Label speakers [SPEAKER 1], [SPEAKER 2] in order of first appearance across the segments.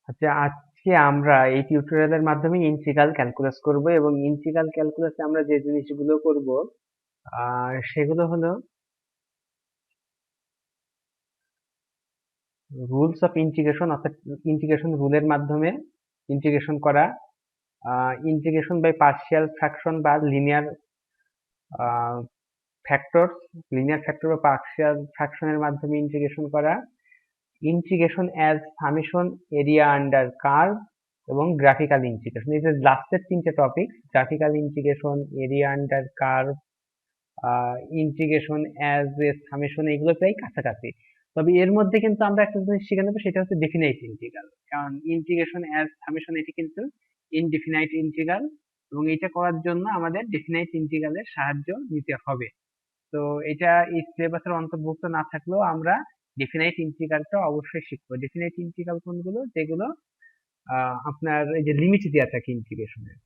[SPEAKER 1] আচ্ছা, আজকে আমরা এই টিউটোরিয়ালের মাধ্যমে ইন্টিগ্রাল ক্যালকুলাস করব এবং ইন্টিগ্রাল ক্যালকুলাসে আমরা যে জিনিসগুলো করব সেগুলো হলো রুলস অফ ইন্টিগ্রেশন, অর্থাৎ ইন্টিগ্রেশন রুলের মাধ্যমে ইন্টিগ্রেশন করা, ইন্টিগ্রেশন বাই পার্শিয়াল ফ্র্যাকশন বা ফ্যাক্টরস লিনিয়ার ফ্যাক্টর বা পার্শিয়াল ফ্র্যাকশনের মাধ্যমে ইন্টিগ্রেশন করা, integration as summation area under curve এবং গ্রাফিক্যাল ইন্টিগ্রেশন। এই যে লাস্টের তিনটে topic, graphical integration, area under curve, integration as a summation, এগুলো প্রায় কাছাকাছি। তবে এর মধ্যে কিন্তু আমরা একটা জিনিস শিখে নেবো, সেটা হচ্ছে ডেফিনাইট ইন্টিগ্রাল। কারণ ইন্টিগ্রেশন অ্যাজ সামেশন এটি কিন্তু ইনডিফিনাইট ইন্টিগ্রাল, এবং এটা করার জন্য আমাদের ডেফিনাইট ইন্টিগ্রালের সাহায্য নিতে হবে। তো এটা এই সিলেবাসের অন্তর্ভুক্ত না থাকলেও আমরা ডেফিনাইট ইন্টিগ্রালটা অবশ্যই শিখবো। ডেফিনাইট ইন্টিগ্রাল কোনগুলো? যেগুলো আপনার এই যে লিমিট দেওয়া থাকে ইন্টিগ্রেশনের।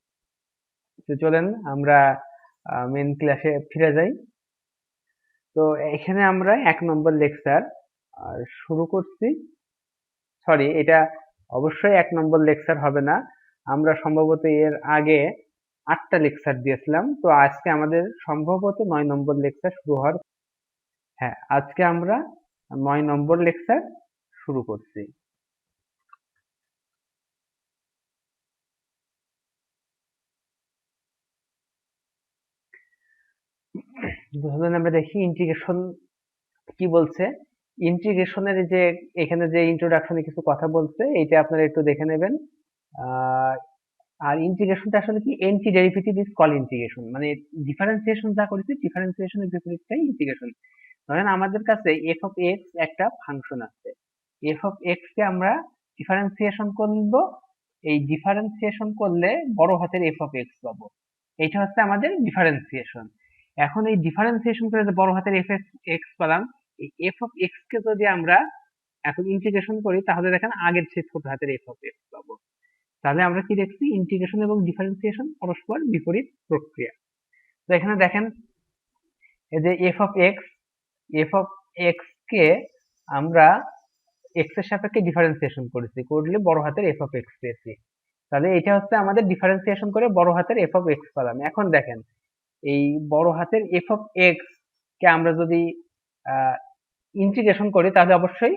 [SPEAKER 1] তো চলেন আমরা মেন ক্লাসে ফিরে যাই। তো এখানে আমরা 1 নম্বর লেকচার শুরু করছি। সরি, এটা অবশ্যই 1 নম্বর লেকচার হবে না। আমরা সম্ভবত এর আগে 8টা লেকচার দিয়েছিলাম। তো আজকে আমাদের সম্ভবত 9 নম্বর লেকচার শুরু হওয়ার। হ্যাঁ, আজকে আমরা 9 নম্বর লেকচার শুরু করছি। ধরুন আমরা দেখি ইন্টিগ্রেশন কি বলছে। ইন্টিগ্রেশনের যে এখানে যে ইন্ট্রোডাকশনে কিছু কথা বলছে, এইটা আপনারা একটু দেখে নেবেন। আহ, আর ইন্টিগ্রেশনটা আসলে কি, anti derivative is call integration, মানে ডিফারেন্সিয়েশন যা করেছে ডিফারেন্সিয়েশনের বিপরীতটাই ইন্টিগ্রেশন। ধরেন আমাদের কাছে এফ অফ এক্স একটা ফাংশন আছে, এফ অফ এক্স কে আমরা ডিফারেন্সিয়েশন করব। এই ডিফারেন্সিয়েশন করলে বড় হাতের এফ অফ এক্স পাবো। এইটা হচ্ছে আমাদের ডিফারেন্সিয়েশন। এখন এই ডিফারেন্সিয়েশন করে যে বড় হাতের এফ এক্স পেলাম, এই এফ অফ এক্স কে যদি আমরা এখন ইন্টিগ্রেশন করি, তাহলে দেখেন আগের সেই ছোট হাতের এফ অফ এক্স পাবো। তাহলে আমরা কি দেখছি, ইন্টিগ্রেশন এবং ডিফারেন্সিয়েশন পরস্পর বিপরীত প্রক্রিয়া। তো এখানে দেখেন, এই যে এফ অফ এক্স কে আমরা এক্স এর সাপেক্ষে ডিফারেন্সিয়েশন করেছি, করলে বড় হাতের এফ অফ এক্স পেয়েছি। তাহলে এটা হচ্ছে আমাদের ডিফারেন্সিয়েশন করে বড় হাতের এফ অফ এক্স পেলাম। এখন দেখেন, এই বড় হাতের এফ অফ এক্স কে আমরা যদি ইন্টিগ্রেশন করি, তাহলে অবশ্যই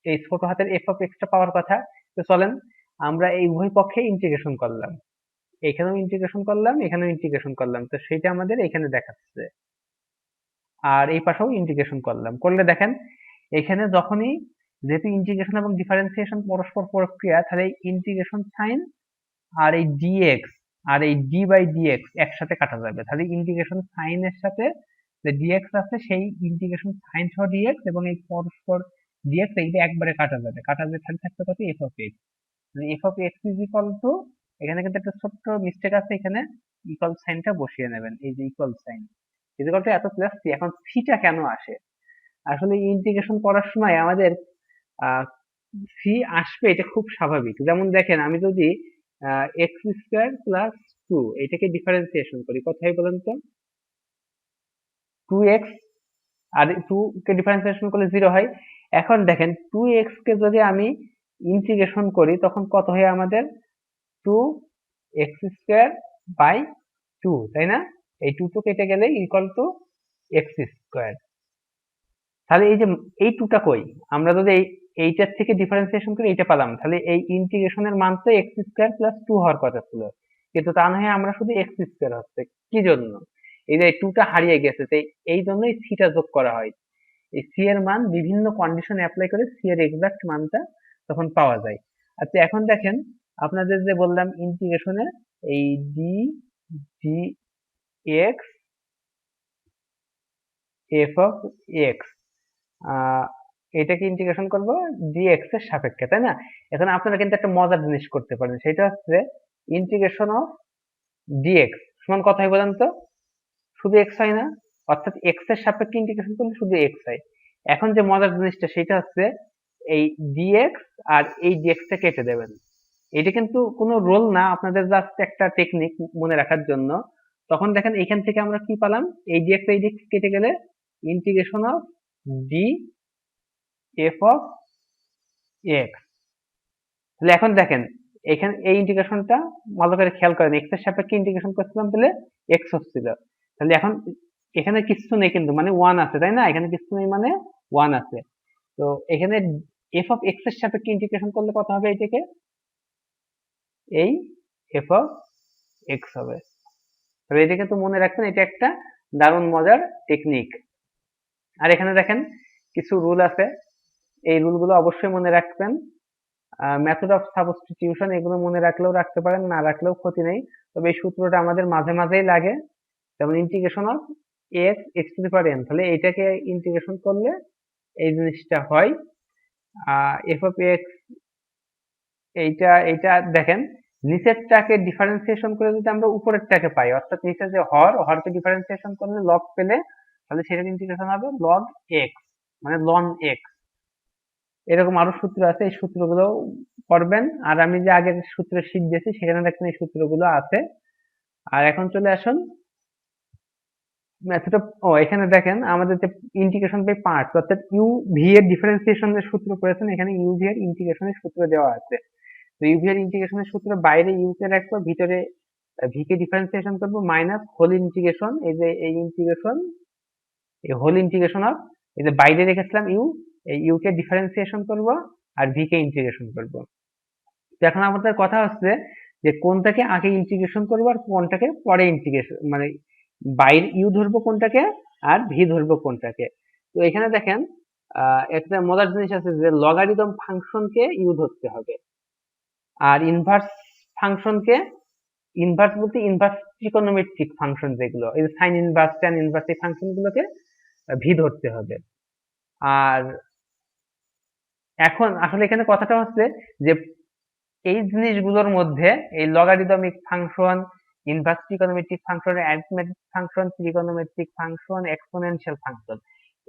[SPEAKER 1] এই ছোট হাতের এফ অফ এক্স টা পাওয়ার কথা। তো চলেন আমরা এই উভয় পক্ষে ইন্টিগ্রেশন করলাম, এখানেও ইন্টিগ্রেশন করলাম, এখানেও ইন্টিগ্রেশন করলাম, তো সেটা আমাদের এখানে দেখাচ্ছে। আর এই পাশেও ইন্টিগ্রেশন করলাম, করলে দেখেন এখানে যখনই, যেহেতু ইন্টিগ্রেশন এবং ডিফারেন্সিয়েশন পরস্পর প্রক্রিয়া, তাহলে ইন্টিগ্রেশন সাইন আর এই ডিএক্স আর এই ডি বাই ডিএক্স একসাথে কাটা যাবে। তাহলে ইন্টিগ্রেশন সাইন এর সাথে যে ডিএক্স আছে, সেই ইন্টিগ্রেশন সাইন সহ ডিএক্স এবং এই পরস্পর ডিএক্স, এইটা একবারে কাটা যাবে। কাটা যাবে, তাহলে থাকবে কত, F of x. F of x is equal two, এখানে কিন্তু একটা ছোট্ট মিস্টেক আছে, এখানে ইকুয়াল সাইনটা বসিয়ে নেবেন। এই যে ইকুয়াল সাইন ইকুয়াল টু এত প্লাস সি। এখন সিটা কেন আসে? আসলে ইন্টিগ্রেশন করার সময় আমাদের সি আসবে, এটা খুব স্বাভাবিক। যেমন দেখেন, আমি যদি এক্স স্কোয়ার প্লাস টু এটাকে ডিফারেন্সিয়েশন করি, কত হয় বলেন তো? টু এক্স, আর টু কে ডিফারেন্সিয়েশন করলে 0 হয়। এখন দেখেন, টু এক্স কে যদি আমি ইন্টিগ্রেশন করি, তখন কত হয় আমাদের? Two X square by two, তাই না? এই টু কেটে গেলে ইকুয়াল টু এক্স স্কোয়ার। তাহলে এই যে এই টুটা কই, আমরা যদি এইটার থেকে ডিফারেন্সিয়েশন করে এইটা পেলাম, তাহলে এই ইন্টিগ্রেশনের মান তো এক্স স্কোয়ার প্লাস টু হওয়ার কথা ছিল, কিন্তু তা না হয় আমরা শুধু এক্স স্কোয়ার হচ্ছে। কি জন্য? এই যে টুটা হারিয়ে গেছে, তো এই জন্যই সিটা যোগ করা হয়। এই সি এর মান বিভিন্ন কন্ডিশন অ্যাপ্লাই করে সি এর এক্সাক্ট মানটা তখন পাওয়া যায়। আচ্ছা, এখন দেখেন, আপনাদের যে বললাম ইন্টিগ্রেশনে এই D G x F of x, এটাকে ইন্টিগ্রেশন করব ডিএক্স এর সাপেক্ষে, তাই না? এখন আপনারা কিন্তু একটা মজার জিনিস করতে পারেন, সেটা হচ্ছে ইন্টিগ্রেশন অফ ডিএক্স সমান কত হয় বলেন তো? শুধু এক্স হয় না? অর্থাৎ এক্স এর সাপেক্ষে ইন্টিগ্রেশন করলে শুধু এক্স হয়। এখন যে মজার জিনিসটা সেটা হচ্ছে, এই ডিএক্স আর এই ডিএক্স টা কেটে দেবেন। এটা কিন্তু কোনো রোল না, আপনাদের জাস্ট একটা টেকনিক মনে রাখার জন্য। তখন দেখেন এখান থেকে আমরা কি পেলাম, এই ডিএক্স কেটে গেলে integration of D F of x, তাহলে এখন দেখেন এখানে এই ইন্টিগ্রেশনটা ভালো করে খেয়াল করেন, এক্স এর সাপেক্ষে ইন্টিগ্রেশন করছিলাম বলে এক্স হচ্ছিল। তাহলে এখন এখানে কিছু নেই কিন্তু, মানে ওয়ান আছে তাই না, এখানে কিছু নেই মানে ওয়ান আছে। তো এখানে এফ অফ এক্স এর সাপেক্ষে ইন্টিগ্রেশন করলে কত হবে, এটাকে এই এফ অফ এক্স হবে। তবে এটাকে তো মনে রাখবেন, এটা একটা দারুণ মজার টেকনিক। আর এখানে দেখেন কিছু রুল আছে, এই রুলগুলো অবশ্যই মনে রাখবেন। মেথড অফ সাবস্টিটিউশন এগুলো মনে রাখলেও রাখতে পারেন, না রাখলেও ক্ষতি নেই। তবে এই সূত্রটা আমাদের মাঝে মাঝেই লাগে। যেমন integration of x x two the power N, তাহলে এইটাকে ইন্টিগ্রেশন করলে এই জিনিসটা হয়। এফ অফ এক্স, এইটা এইটা দেখেন নিচেরটাকে ডিফারেন্সিয়েশন করে যদি আমরা উপরেরটাকে পাই, অর্থাৎ নিচে যে হরকে ডিফারেন্সিয়েশন করলে লগ পেলে, তাহলে সেটার ইন্টিগ্রেশন হবে লগ এক্স, মানে লন এক্স। এরকম আরো সূত্র আছে, এই সূত্রগুলো পড়বেন। আর আমি যে আগের সূত্রের শীট দিয়েছি সেখানে দেখেন এই সূত্রগুলো আছে। আর এখন চলে আসুন মেথড অফ, এখানে দেখেন আমাদের যে ইন্টিগ্রেশন বাই পার্টস, অর্থাৎ ইউ ভি এর ডিফারেন্সিয়েশনের সূত্র করেছেন, এখানে ইউ ভি এর ইন্টিগ্রেশনের সূত্র দেওয়া আছে। তো ইউ ভি এর ইন্টিগ্রেশনের সূত্র বাইরে ইউ কে রাখবো, ভিতরে ভি কে ডিফারেন্সিয়েশন করবো, মাইনাস হোল ইন্টিগ্রেশন, এই যে এই ইন্টিগ্রেশন, এই হোল ইন্টিগ্রেশন অফ, এই যে বাইরে রেখেছিলাম ইউ, এই ইউ কে ডিফারেন্সিয়েশন করব আর ভি কে ইন্টিগ্রেশন করব। তো এখন আমাদের কথা হচ্ছে যে কোনটাকে আগে ইন্টিগ্রেশন করবো আর কোনটাকে পরে ইন্টিগ্রেশন, মানে বাইরে ইউ ধরবো কোনটাকে আর ভি ধরবো কোনটাকে। তো এখানে দেখেন একটা মজার জিনিস আছে যে লগারিদম ফাংশনকে ইউ ধরতে হবে, আর ইনভার্স ফাংশনকে, ইনভার্স বলতে ইনভার্স ট্রিকোনোমেট্রিক ফাংশন যেগুলো, এই সাইন ইনভার্স ট্যান ইনভার্স এই ফাংশন গুলোকে ভি ধরতে হবে। আর এখন আসলে এখানে কথাটা হচ্ছে যে এই জিনিসগুলোর মধ্যে এই logarithmic function, inverse trigonometric function, arithmetic function, trigonometric function, exponential function,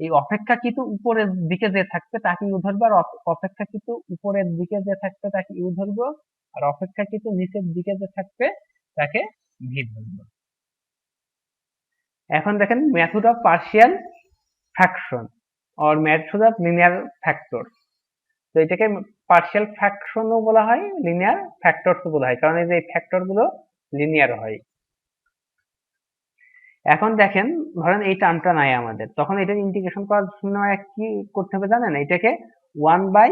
[SPEAKER 1] এই অপেক্ষাকৃত উপরের দিকে যে থাকবে তাকে ইউ ধরবো, আর অপেক্ষাকৃত উপরের দিকে যে থাকবে তাকে ইউ ধরবো, আর অপেক্ষাকৃত নিচের দিকে যে থাকবে তাকে ভি ধরবো। এখন দেখেন method of partial fraction or method of linear factors. তো এটাকে পার্শিয়াল ফ্র্যাকশনও বলা হয়, লিনিয়ার ফ্যাক্টরসও বলা হয়, কারণ এই যে ফ্যাক্টর গুলো লিনিয়ার হয়। এখন দেখেন ধরেন এই টার্মটা নাই আমাদের, তখন এটার ইন্টিগ্রেশন করার জন্য কি করতে হবে জানেন, এটাকে ওয়ান বাই,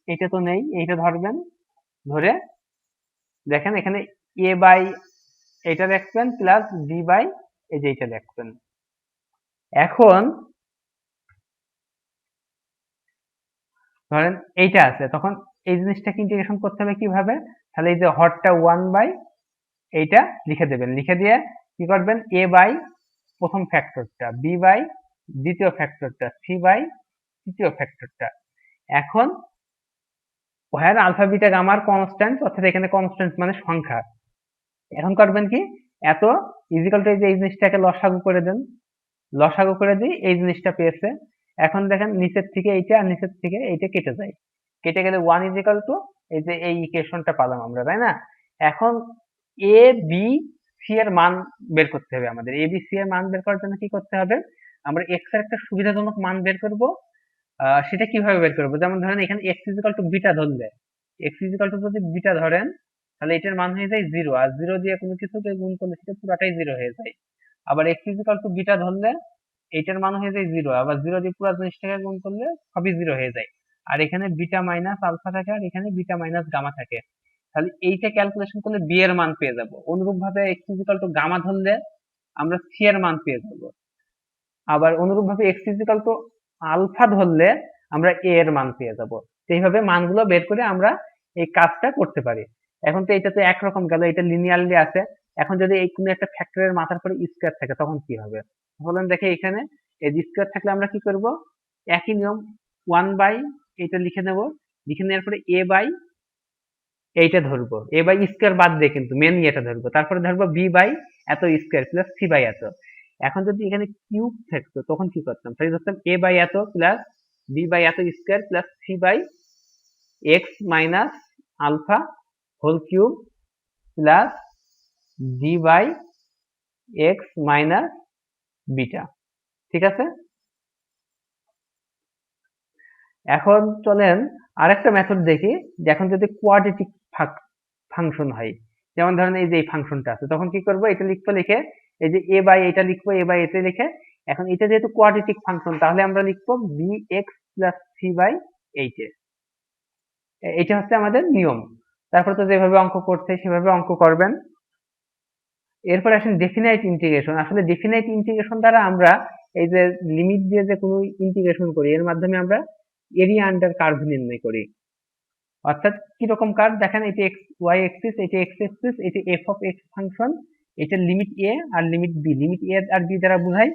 [SPEAKER 1] এটা তো নেই, এইটা ধরবেন, ধরে দেখেন এখানে এ বাই এটা দেখবেন প্লাস বি বাই এই যে এটা দেখবেন। এখন ধরেন এইটা আছে, তখন এই জিনিসটাকে ইন্টিগ্রেশন করতে হবে কিভাবে, তাহলে এই যে হরটা ওয়ান বাই এইটা লিখে দেবেন, লিখে দিয়ে কি করবেন, এ বাই প্রথম ফ্যাক্টরটা, বি বাই দ্বিতীয় ফ্যাক্টরটা, সি বাই তৃতীয় ফ্যাক্টরটা। এখন ওয়ার আলফা বিটা গামার কনস্ট্যান্ট, অর্থাৎ এখানে কনস্ট্যান্ট মানে সংখ্যা। এখন করবেন কি, এত ইজিক্যাল টু এই জিনিসটাকে লসাগু করে দেন, লসাগু করে দিই এই জিনিসটা পেয়েছে। এখন দেখেন নিচের থেকে এইটা আর নিচের থেকে এইটা কেটে যায়, কেটে গেলে ওয়ান ইজিক্যাল টু এই যে এই ইকুয়েশনটা পালাম আমরা, তাই না। এখন এ বি সি এর মান বের করতে হবে আমাদের। এ বি সি এর মান বের করার জন্য কি করতে হবে, আমরা এক্স এর একটা সুবিধাজনক মান বের করব। সেটা কিভাবে বের করবো, যেমন ধরেন এখানে এক্স ইজিক্যাল টু বিটা ধরলে, এক্স ইজিক্যাল টু যদি বিটা ধরেন তাহলে এটার মান হয়ে যায় জিরো, আর জিরো দিয়ে কোনো কিছুকে গুণ করলে সেটা পুরাটাই জিরো হয়ে যায়। আবার এক্স ইজিক্যাল টু বিটা ধরলে এইটার মান হয়ে যায় জিরো, আবার জিরো দিয়ে পুরো জিনিসটাকে গুণ করলে সবই জিরো হয়ে যায়। আর এখানে বিটা মাইনাস আলফা থাকে, আর এখানে বিটা মাইনাস গামা থাকে। তাহলে এইটা ক্যালকুলেশন করলে বি এর মান পেয়ে যাব। অনুরূপ ভাবে এক্স ইজিক্যাল টু গামা ধরলে আমরা সি এর মান পেয়ে যাব। আবার অনুরূপ ভাবে এক্স ইজিক্যাল টু আলফা ধরলে আমরা এ এর মান পেয়ে যাব। এইভাবে মানগুলো বের করে আমরা এই কাজটা করতে পারি। এখন তো এটা তো একরকম গেল, এটা লিনিয়ারলি আছে। এখন যদি এই কোনো একটা ফ্যাক্টরের মাথার পরে স্কোয়ার থাকে তখন কি হবে, বলেন দেখে। এখানে এই স্কোয়ার থাকলে আমরা কি করব, একই নিয়ম, ওয়ান বাই এটা লিখে নেব, লিখে নেওয়ার পরে এ বাই এইটা ধরবো, এ বাই স্কোয়ার বাদ দিয়ে কিন্তু মেন এটা ধরবো, তারপরে ধরবো বি বাই এত স্কোয়ার প্লাস সি বাই এত। এখন যদি এখানে কিউব থাকতো তখন কি করতাম, তাহলে ধরতাম এ বাই এত প্লাস বি বাই এত square plus C by X minus alpha whole cube plus D by X minus beta. ঠিক আছে, এখন চলেন আরেকটা মেথড দেখি, যে এখন যদি কোয়াড্রেটিক ফাংশন হয়, যেমন ধরেন এই যে এই ফাংশনটা আছে, তখন কি করব, এটা লিখবো, লিখে এই যে এ বাই এটা লিখবো, এ বাই এটা লিখে, এখন এটা যেহেতু কোয়াড্রেটিক ফাংশন তাহলে আমরা লিখবো B X plus C by eight. এটা হচ্ছে আমাদের নিয়ম। তারপর তো যেভাবে অঙ্ক করছে সেভাবে অঙ্ক করবেন। এরপর আসেন ডেফিনাইট ইন্টিগ্রেশন। আসলে ডেফিনাইট ইন্টিগ্রেশন দ্বারা আমরা এই যে লিমিট দিয়ে যে কোনো ইন্টিগ্রেশন করি, এর মাধ্যমে আমরা এরিয়া আন্ডার কার্ভ নির্ণয় করি। অর্থাৎ কিরকম কার্ভ দেখেন, এটা এক্স ওয়াই এক্সিস, এটা এক্স এক্সিস, এটা এফ অফ এক্স ফাংশন, এটা লিমিট এ আর লিমিট বি। লিমিট এ আর বি দ্বারা বোঝাই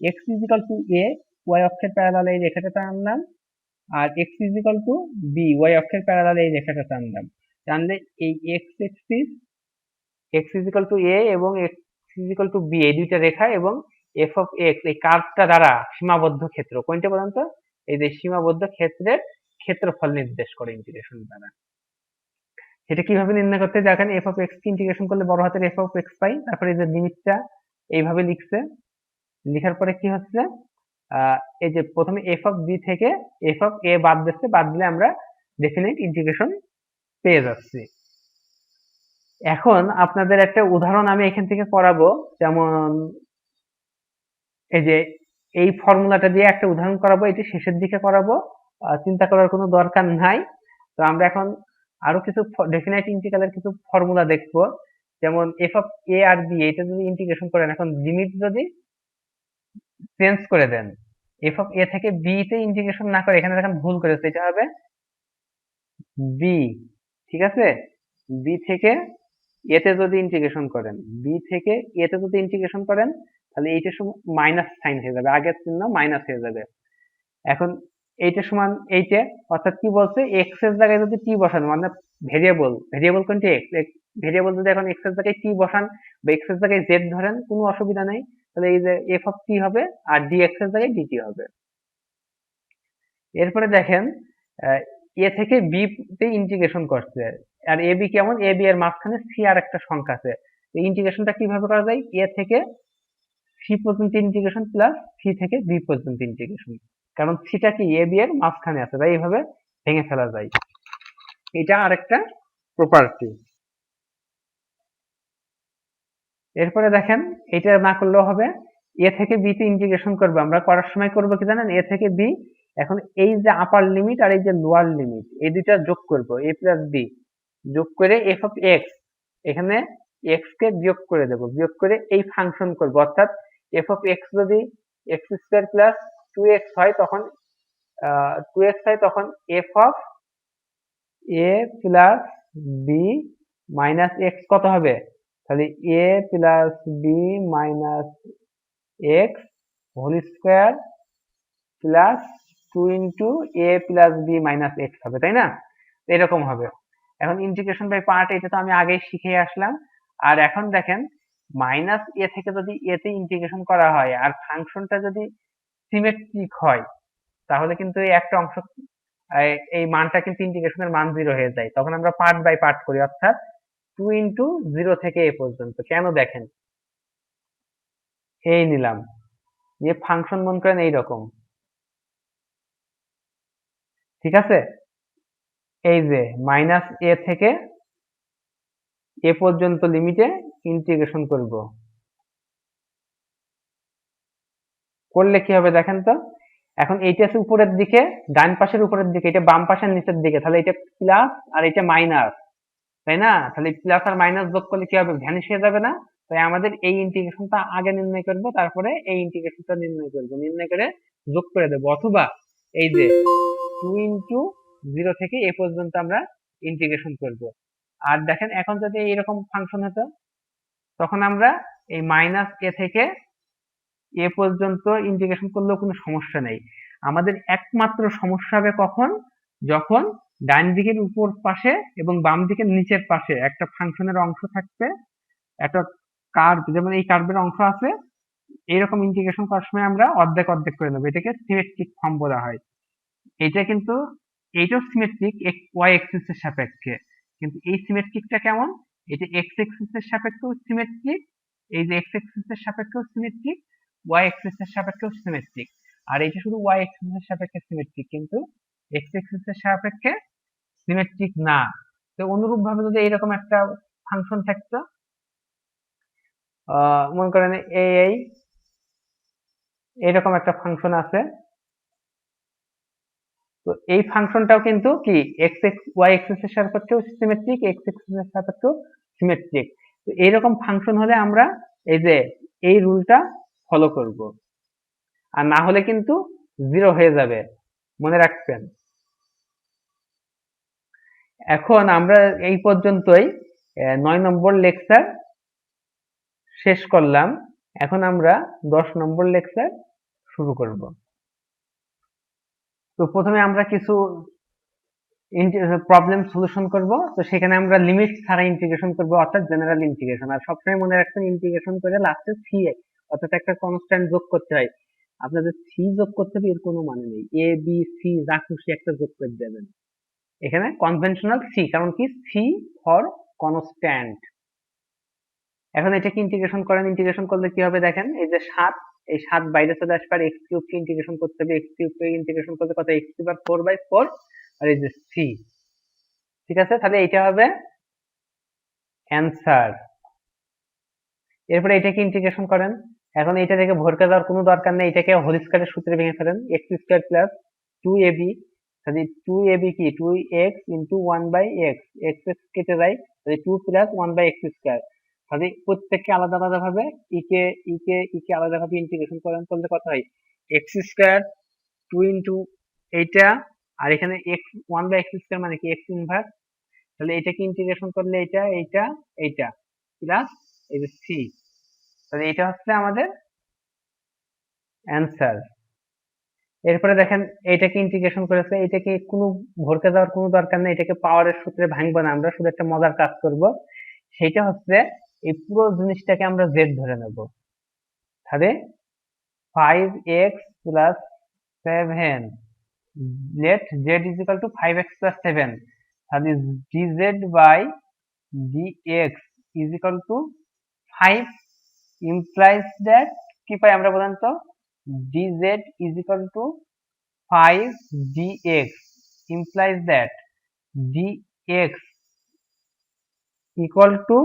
[SPEAKER 1] x equal to a, y অক্ষের প্যারালাল এই রেখাটা টানলাম, আর x equal to b, y অক্ষের প্যারালাল এই রেখাটা টানলাম। টানলে এই x axis, x equal to a এবং এক্স ইজিক্যাল টু বি, এই দুইটা রেখা এবং এফ অফ এক্স এই কার্ভটা দ্বারা সীমাবদ্ধ ক্ষেত্র কোনটা পর্যন্ত, এই যে সীমাবদ্ধ ক্ষেত্রের ক্ষেত্রফল নির্দেশ করে ইন্টিগ্রেশন দ্বারা। সেটা কিভাবে নির্ণয় করতে, দেখেন এফ অফ এক্স কে ইন্টিগ্রেশন করলে বড় হাতের এফ অফ এক্স পাই, তারপরে এই যে লিমিটটা এইভাবে লিখছে, লিখার পরে কি হচ্ছে, এই যে প্রথমে এফ অফ বি থেকে এফ অফ এ বাদ দিচ্ছে, বাদ দিলে আমরা ডেফিনিট ইন্টিগ্রেশন পেয়ে যাচ্ছি। এখন আপনাদের একটা উদাহরণ আমি এখান থেকে করাবো, যেমন এই যে এই ফর্মুলাটা দিয়ে একটা উদাহরণ করাবো, এটি শেষের দিকে করাবো, চিন্তা করার কোনো দরকার নাই। তো আমরা এখন আরো কিছু ডেফিনাইট ইন্টিগ্রালের কিছু ফর্মুলা দেখবো, যেমন এফ অফ এ আর বি, এটা যদি ইন্টিগ্রেশন করেন, এখন লিমিট যদি চেঞ্জ করে দেন, এফ অফ এ থেকে বি তে ইন্টিগ্রেশন না করে, এখানে দেখেন ভুল করেছে, এটা হবে বি, ঠিক আছে, বি থেকে এতে যদি ইন্টিগ্রেশন করেন, বি থেকে এতে যদি ইন্টিগ্রেশন করেন, তাহলে এইটার সময় মাইনাস সাইন হয়ে যাবে, আগের চিহ্ন মাইনাস হয়ে যাবে। এখন এইটা সমান এইটা, অর্থাৎ কি বলছে, এক্স এর জায়গায় যদি টি বসান, মানে ভেরিয়েবল, ভেরিয়েবল কোনটি, এক্স, ভেরিয়েবল যদি এখন এক্স এর জায়গায় টি বসান বা এক্স এর জায়গায় জেড ধরেন, কোনো অসুবিধা নেই, তাহলে এই যে এফ অফ টি হবে আর ডি এক্স এর জায়গায় ডিটি হবে। এরপরে দেখেন এ থেকে বি তে ইন্টিগ্রেশন করছে, আর এ বি কেমন, এ বি এর মাঝখানে সি আর একটা সংখ্যা আছে, ইন্টিগ্রেশনটা কিভাবে করা যায়, এ থেকে সি পর্যন্ত ইন্টিগ্রেশন প্লাস সি থেকে বি পর্যন্ত ইন্টিগ্রেশন, কারণ সিটা কি এ বি এর মাঝখানে আছে, তাই এইভাবে ভেঙে ফেলা যায়। এটা আরেকটা প্রপার্টি। এরপরে দেখেন এটা না করলেও হবে, এ থেকে বি তে ইন্টিগ্রেশন করবো, আমরা করার সময় করবো কি জানেন, এ থেকে বি, এখন এই যে আপার লিমিট আর এই যে লোয়ার লিমিট, এই দুইটা যোগ করবো, এ প্লাস বি যোগ করে এফ অফ এক্স, এখানে এক্স কে বিয়োগ করে দেবো, বিয়োগ করে এই ফাংশন করবো, অর্থাৎ এফ অফ এক্স যদি x square plus two x হয়, তখন টু এক্স হয়, তখন f of a plus b minus x কত হবে, তাহলে a plus b minus x whole square plus two into a plus b minus x হবে, তাই না, এরকম হবে। এখন ইন্টিগ্রেশন বাই পার্ট, এটা তো আমি আগেই শিখে আসলাম। আর এখন দেখেন মাইনাস এ থেকে যদি এ তে ইন্টিগ্রেশন করা হয় আর ফাংশনটা যদি সিমেট্রিক হয়, তাহলে কিন্তু এই একটা অংশ, এই মানটা কিন্তু ইন্টিগ্রেশনের মান জিরো হয়ে যায়, তখন আমরা পার্ট বাই পার্ট করি, অর্থাৎ টু ইন্টু জিরো থেকে এ পর্যন্ত। কেন দেখেন, এই নিলাম, যে ফাংশন মনে করেন এইরকম, ঠিক আছে, এই যে মাইনাস এ থেকে এ পর্যন্ত লিমিটে ইন্টিগ্রেশন করব, করলে কি হবে দেখেন তো, এখন এইটা আছে উপরের দিকে, ডান পাশের উপরের দিকে, এটা বাম পাশের নিচের দিকে, তাহলে এটা প্লাস আর এটা মাইনাস, তাই না, তাহলে প্লাস আর মাইনাস যোগ করলে কি হবে, ভ্যানিশ হয়ে যাবে না, তাই আমাদের এই ইন্টিগ্রেশনটা আগে নির্ণয় করব, তারপরে এই ইন্টিগ্রেশনটা নির্ণয় করব, নির্ণয় করে যোগ করে দেবো, অথবা এই যে টু ইন্টু জিরো থেকে এ পর্যন্ত আমরা ইন্টিগ্রেশন করব। আর দেখেন এখন যদি এইরকম ফাংশন হতো, তখন আমরা এই মাইনাস এ থেকে এ পর্যন্ত ইন্টিগ্রেশন করলেও কোনো সমস্যা নেই। আমাদের একমাত্র সমস্যা হবে কখন, যখন ডান দিকের উপর পাশে এবং বাম দিকের নিচের পাশে একটা ফাংশনের অংশ থাকবে, একটা কার্ভ, যেমন এই কার্ভের অংশ আছে, এইরকম ইন্টিগ্রেশন করার সময় আমরা অর্ধেক অর্ধেক করে নেবো, এটাকে সিমেট্রিক ফর্ম বলা হয়। এটা কিন্তু এইটাও সিমেট্রিক ওয়াই এক্সিস এর সাপেক্ষে, কিন্তু এই সিমেট্রিকটা কেমন, এটা এক্স এক্সিস এর সাপেক্ষেও সিমেট্রিক, এই যে এক্স এক্সিস এর সাপেক্ষেও সিমেট্রিক, ওয়াই এক্সিস এর সাপেক্ষেও সিমেট্রিক, আর এটা শুধু ওয়াই এক্সিস এর সাপেক্ষে সিমেট্রিক, কিন্তু এক্স এক্সিসের সাপেক্ষে সিমেট্রিক না। তো অনুরূপ ভাবে যদি এরকম একটা ফাংশন থাকতো, মনে করেন এই এরকম একটা ফাংশন আছে, তো এই ফাংশনটাও কিন্তু কি এক্স এক্স ওয়াই এক্সিস এর সাপেক্ষেও সিমেট্রিক, এক্স এক্সিস এর সাপেক্ষেও সিমেট্রিক। তো এইরকম ফাংশন হলে আমরা এই যে এই রুলটা ফলো করব, আর না হলে কিন্তু জিরো হয়ে যাবে, মনে রাখবেন। এখন আমরা এই পর্যন্তই 9 নম্বর লেকচার শেষ করলাম। এখন আমরা 10 নম্বর লেকচার শুরু করব। তো প্রথমে আমরা কিছু প্রবলেম সলিউশন করব। তো সেখানে আমরা লিমিট ছাড়া ইন্টিগ্রেশন করব, অর্থাৎ জেনারেল ইন্টিগ্রেশন। আর সবসময় মনে রাখবেন ইন্টিগ্রেশন করে লাস্টে সি, অর্থাৎ একটা কনস্ট্যান্ট যোগ করতে হয়। আপনাদের সি যোগ করতে হবে এর কোনো মানে নেই, এ বি সি যা খুশি একটা যোগ করে দেবেন। এখানে কনভেনশনাল সি, কারণ কি সি ফর কনস্ট্যান্ট। এখন এটাকে ইন্টিগ্রেশন করেন, ইন্টিগ্রেশন করলে কি হবে দেখেন, এই যে 7, এই 7 বাইরে চলে আসবে, আর এক্স কিউব কে ইন্টিগ্রেশন করতে হবে, এক্স কিউব কে ইন্টিগ্রেশন করলে কত, এক্স কিউব আর 4/4, আর এই যে সি। ঠিক আছে, তাহলে এটা হবে অ্যান্সার। এরপরে এটাকে ইন্টিগ্রেশন করেন। এখন এটা থেকে ভরকে দেওয়ার কোনো দরকার নেই, এটাকে হোল স্কয়ারের সূত্রে ভেঙে ফেলেন, এক্স স্কয়ার প্লাস 2ab, তাহলে 2ab কি 2x into 1/x, x x কেটে যায়, তাহলে 2 প্লাস 1/x স্কয়ার। তাহলে প্রত্যেককে আলাদা আলাদা ভাবে ইকে আলাদা ভাবে ইন্টিগ্রেশন করেন, করলে কত হয়, এক্স স্কয়ার 2 ইন্টু এইটা, আর এখানে x 1/x স্কয়ার মানে কি x ইনভার্স, তাহলে এটাকে ইন্টিগ্রেশন করলে এইটা প্লাস এই যে সি, তাহলে এটা হচ্ছে আমাদের অ্যান্সার। এরপরে দেখেন এটাকে ইন্টিগ্রেশন করেছে, এটাকে কোনো ভরকে যাওয়ার কোনো দরকার নেই, এটাকে পাওয়ারের সূত্রে ভাঙবো না, আমরা শুধু একটা মজার কাজ করব, সেটা হচ্ছে এই পুরো জিনিসটাকে আমরা জেড ধরে নেব। তাহলে 5x plus 7, let z is equal to 5x plus 7, তাহলে dz by dx is equal to 5 implies that কি পাই আমরা বলেন তো, dz is equal to 5 dx implies that dx equal to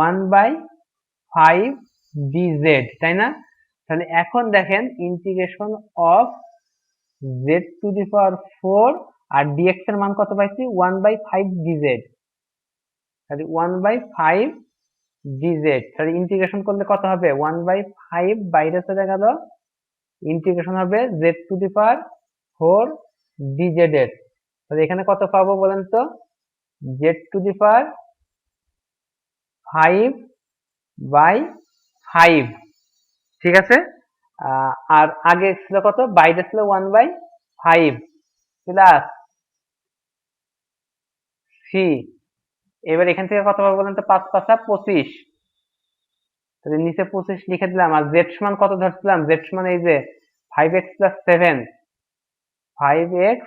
[SPEAKER 1] 1/5 dz, তাই না? তাহলে এখন দেখেন integration of z to the power 4 আর dx এর মান কত পাইছি, 1/5 dz, তাহলে 1/5 dz, তাহলে ইন্টিগ্রেশন করলে কত হবে, 1/5 বাইরে চলে গেল, ইন্টিগ্রেশন হবে z to the power 4 dz এর, তাহলে এখানে কত পাবো বলেন তো, z টু দি পাওয়ার 5/5, ঠিক আছে। আর আগে ছিল কত, বাইরে ছিল 1/5 প্লাস সি, এবার এখান থেকে কত পাবো বলেন তো, 5 5 25, তাহলে নিচে 25 লিখে দিলাম, আর জেড সমান কত ধরছিলাম, জেড সমান এই যে 5x plus 7, 5x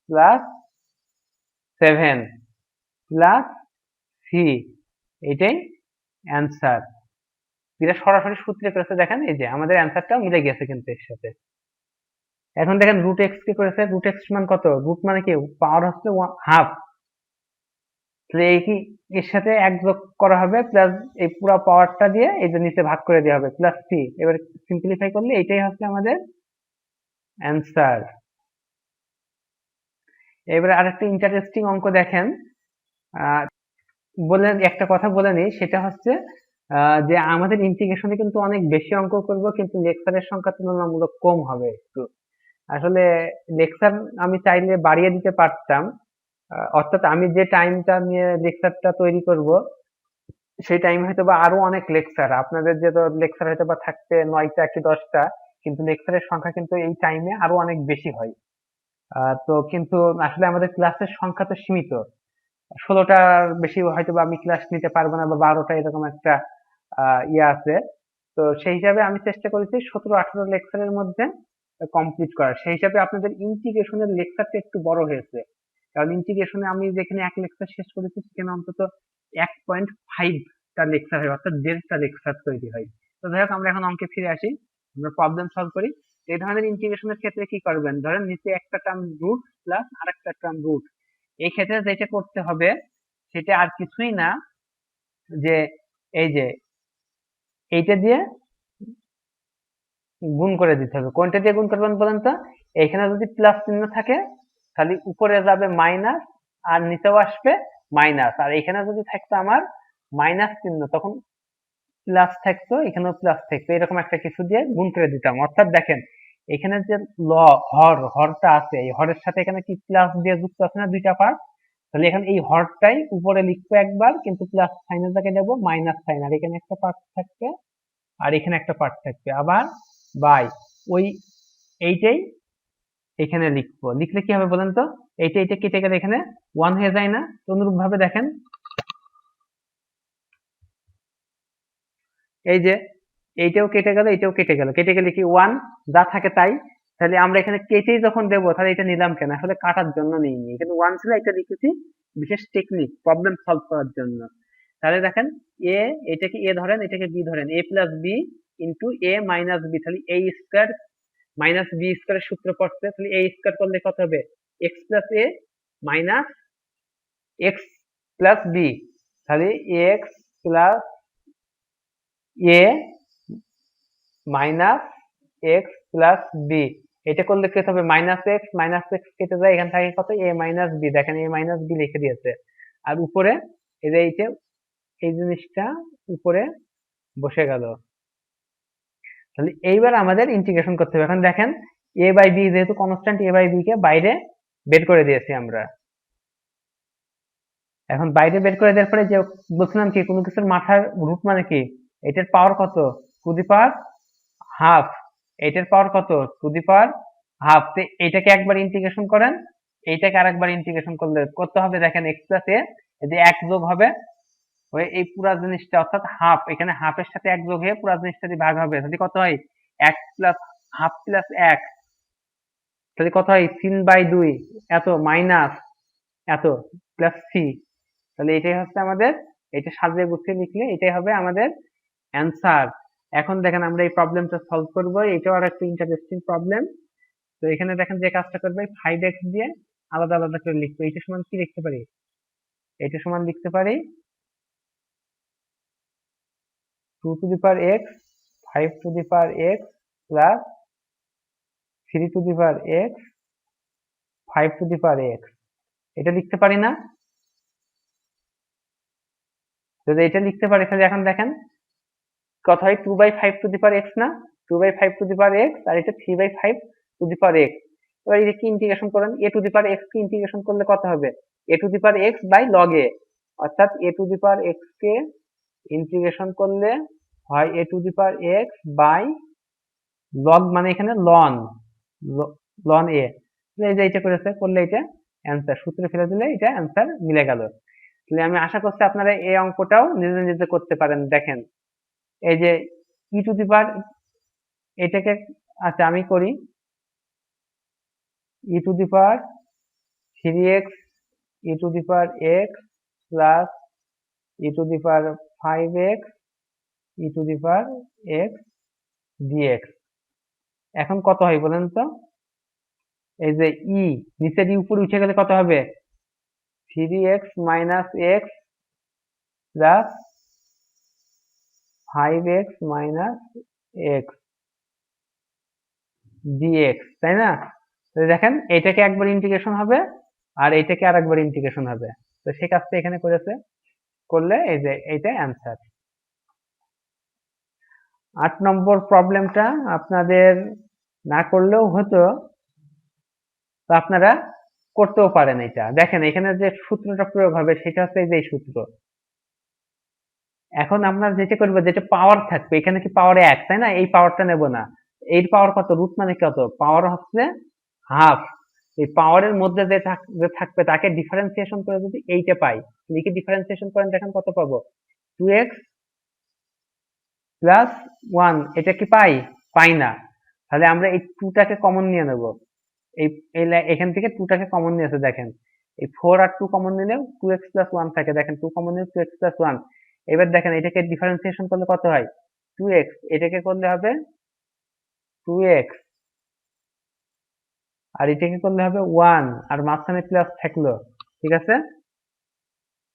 [SPEAKER 1] plus 7 plus C, এটাই অ্যান্সার। এটা সরাসরি সূত্রে করেছে, দেখেন এই যে আমাদের অ্যান্সারটাও মিলে গেছে কিন্তু এর সাথে। এখন দেখেন রুট এক্স কে করেছে, রুট এক্স সমান কত, রুট মানে কি পাওয়ার হচ্ছে হাফ, তাহলে এই কি এর সাথে এক যোগ করা হবে, প্লাস এই পুরো পাওয়ারটা দিয়ে এই যে নিচে ভাগ করে দেওয়া হবে, প্লাস সি, এবার সিম্পলিফাই করলে এটাই হচ্ছে আমাদের অ্যান্সার। এবারে আরেকটা ইন্টারেস্টিং অঙ্ক দেখেন, বলে একটা কথা বলে নিই, সেটা হচ্ছে যে আমাদের ইন্টিগ্রেশনে কিন্তু অনেক বেশি অঙ্ক করব, কিন্তু লেকচারের সংখ্যা তুলনামূলক কম হবে একটু। আসলে লেকচার আমি চাইলে বাড়িয়ে দিতে পারতাম, অর্থাৎ আমি যে টাইমটা নিয়ে লেকচারটা তৈরি করব সেই টাইম হয়তো বা আরো অনেক লেকচার, আপনাদের যে লেকচার হয়তো বা থাকতে 9টা কি 10টা, কিন্তু লেকচারের সংখ্যা কিন্তু এই টাইমে আরো অনেক বেশি হয়। তো কিন্তু আসলে আমাদের ক্লাসের সংখ্যা তো সীমিত, 16টার বেশি হয়তো বা আমি ক্লাস নিতে পারবো না, বা 12টা এরকম একটা ইয়ে আছে। তো সেই হিসাবে আমি চেষ্টা করেছি 17-18 লেকচারের মধ্যে কমপ্লিট করার। সেই হিসাবে আপনাদের ইন্টিগ্রেশনের লেকচারটা একটু বড় হয়েছে, কারণ ইন্টিগ্রেশনে আমি যেখানে এক লেকচার শেষ করেছি সেখানে অন্তত 1.5টা লেকচার হয়, অর্থাৎ 1.5টা লেকচার তৈরি হয়। তো যাই হোক, আমরা এখন অঙ্কে ফিরে আসি, আমরা প্রবলেম সলভ করি। এই ধরনের ইন্টিগ্রেশনের ক্ষেত্রে কি করবেন, ধরেন নিচে একটা টার্ম রুট প্লাস আরেকটা টার্ম রুট, এই ক্ষেত্রে যেটা করতে হবে সেটা আর কিছুই না, যে এই যে এইটা দিয়ে গুণ করে দিতে হবে। কোনটা দিয়ে গুণ করবেন বলেন তো? এখানে যদি প্লাস চিহ্ন থাকে তাহলে উপরে যাবে মাইনাস আর নিচেও আসবে মাইনাস, আর এখানে যদি থাকতো আমার মাইনাস চিহ্ন তখন প্লাস থাকতো, এখানেও প্লাস থাকতো, এরকম একটা কিছু দিয়ে গুণ করে দিতাম। অর্থাৎ দেখেন এখানে যে ল হরটা আছে, এই হরের সাথে এখানে কি প্লাস দিয়ে যুক্ত আছে না দুইটা পার্ট, তাহলে এখানে এই হরটাই উপরে লিখবো একবার, কিন্তু প্লাস সাইনের জায়গায় দেবো মাইনাস সাইন, আর এখানে একটা পার্ট থাকবে আর এখানে একটা পার্ট থাকবে, আবার বাই ওই এইটাই এখানে লিখবো। লিখলে কি হবে বলেন তো? এইটা কেটে গেলে এখানে 1 হয়ে যায় না? তো অনুরূপ ভাবে দেখেন এই যে এইটাও কেটে গেল, এটাও কেটে গেল, কেটে গেলে কি 1 যা থাকে তাই। তাহলে আমরা এখানে কেটেই যখন দেবো তাহলে এটা নিলাম কেন? আসলে কাটার জন্য নিইনি, এখানে 1 ছিল, এটা লিখেছি বিশেষ টেকনিক প্রবলেম সলভ করার জন্য। তাহলে দেখেন এ, এটাকে এ ধরেন, এটাকে বি ধরেন, এ প্লাস বি ইন্টু এ মাইনাস বি, তাহলে এ স্কোয়ার মাইনাস বি স্কোয়ারের সূত্র পড়ছে, তাহলে এ স্কোয়ার করলে কত হবে? এক্স প্লাস এ মাইনাস এক্স প্লাস বি, তাহলে এক্স প্লাস এ মাইনাস এক্স প্লাস বি, এটা করলে কি হবে? মাইনাস এক্স কেটে যায়, এখান থেকে কত? এ মাইনাস বি, দেখেন এ মাইনাস বি লিখে দিয়েছে, আর উপরে এই যে এইটা, এই জিনিসটা উপরে বসে গেল। তাহলে এইবার আমাদের ইন্টিগ্রেশন করতে হবে। এখন দেখেন এ বাই বি যেহেতু কনস্ট্যান্ট, এ বাই বি কে বাইরে বের করে দিয়েছি আমরা। এখন বাইরে বের করে দেওয়ার পরে যে বলছিলাম কি, কোনো কিছুর মাথার রুট মানে কি, এটার পাওয়ার কত? Two the power half. এটার পাওয়ার কত? Two the power half. এইটাকে একবার ইন্টিগ্রেশন করেন, এইটাকে আরেকবার ইন্টিগ্রেশন করলে করতে হবে, দেখেন এক্স প্লাস এ, যে এক যোগ হবে হয়ে এই পুরা জিনিসটা, অর্থাৎ হাফ, এখানে হাফের সাথে এক যোগ হয়ে পুরা জিনিসটা দিয়ে ভাগ হবে, তাহলে কত হয়? এক প্লাস হাফ প্লাস এক, তাহলে কত হয়? 3/2 এত মাইনাস এত প্লাস সি, তাহলে এটাই হচ্ছে আমাদের, এটা সাজিয়ে গুছিয়ে লিখলে এটাই হবে আমাদের অ্যান্সার। এখন দেখেন আমরা এই প্রবলেমটা সলভ করবো, এটাও আর একটা ইন্টারেস্টিং প্রবলেম। তো এখানে দেখেন যে কাজটা করবে, 5x দিয়ে আলাদা আলাদা করে লিখবো। এটা সমান কি লিখতে পারি? এটা সমান লিখতে পারি 2 two the power x, 5 two the power x plus 3 two the power x, 5 two the power x, এটা লিখতে পারি না? যদি এটা লিখতে পারি তাহলে এখন দেখেন কত হয়? 2/5 টু দি পাওয়ার x না? 2/5 টু দি পাওয়ার x, আর এটা 3/5 টু দি পাওয়ার x। এবার এটা কি ইন্টিগ্রেশন করেন? a to the power x কে ইন্টিগ্রেশন করলে কত হবে? a to the power x by log a, অর্থাৎ a to the power x কে ইন্টিগ্রেশন করলে হয় a to the power x by log, মানে এখানে ln ln a, এই যে এটা করেছে, করলে এটা অ্যান্সার, সূত্রে ফেলে দিলে এটা অ্যান্সার মিলে গেল। তাহলে আমি আশা করছি আপনারা এই অঙ্কটাও নিজে নিজে করতে পারেন। দেখেন এই যে ই টু দি পাওয়ার, এটাকে আচ্ছা আমি করি, e to the power 3x e to the power x plus e to the power 5x e to the power x dx, এখন কত হয় বলেন তো? এই যে ই নিচের ই উপরে উঠে গেলে কত হবে? 3x minus x plus 5x minus x dx, তাই না? তো দেখেন এটাকে একবার ইন্টিগ্রেশন হবে আর এটাকে আরেকবার ইন্টিগ্রেশন হবে, তো সেই কাজটা এখানে করেছে, করলে এই যে এইটা অ্যান্সার। 8 নম্বর প্রবলেমটা আপনাদের না করলেও হতো, তো আপনারা করতেও পারেন। এটা দেখেন এখানে যে সূত্রটা প্রয়োগ হবে সেটা হচ্ছে এই যে সূত্র। এখন আমরা যেটা করবো, যেটা পাওয়ার থাকবে, এখানে কি পাওয়ার 1 তাই না? এই পাওয়ারটা নেব না, এর পাওয়ার কত? রুট মানে কত? পাওয়ার হচ্ছে হাফ। এই পাওয়ারের মধ্যে যে থাকবে তাকে ডিফারেন্সিয়েশন করে যদি এইটা পাই, লিখে ডিফারেন্সিয়েশন করেন, দেখেন কত পাবো? 2x প্লাস 1, এটা কি পাই? পাই না, তাহলে আমরা এই 2টাকে কমন নিয়ে নেব। এই এখান থেকে 2টাকে কমন নিয়েছে, দেখেন এই 4 আর 2 কমন নিলেও 2x প্লাস 1 থাকে, দেখেন 2 কমন নিলে 2x প্লাস 1। এবার দেখেন এটাকে ডিফারেন্সিয়েশন করলে কত হয়? 2x, এটাকে করলে হবে 2x আর এটাকে করলে হবে 1 আর মাঝখানে প্লাস থাকলো, ঠিক আছে।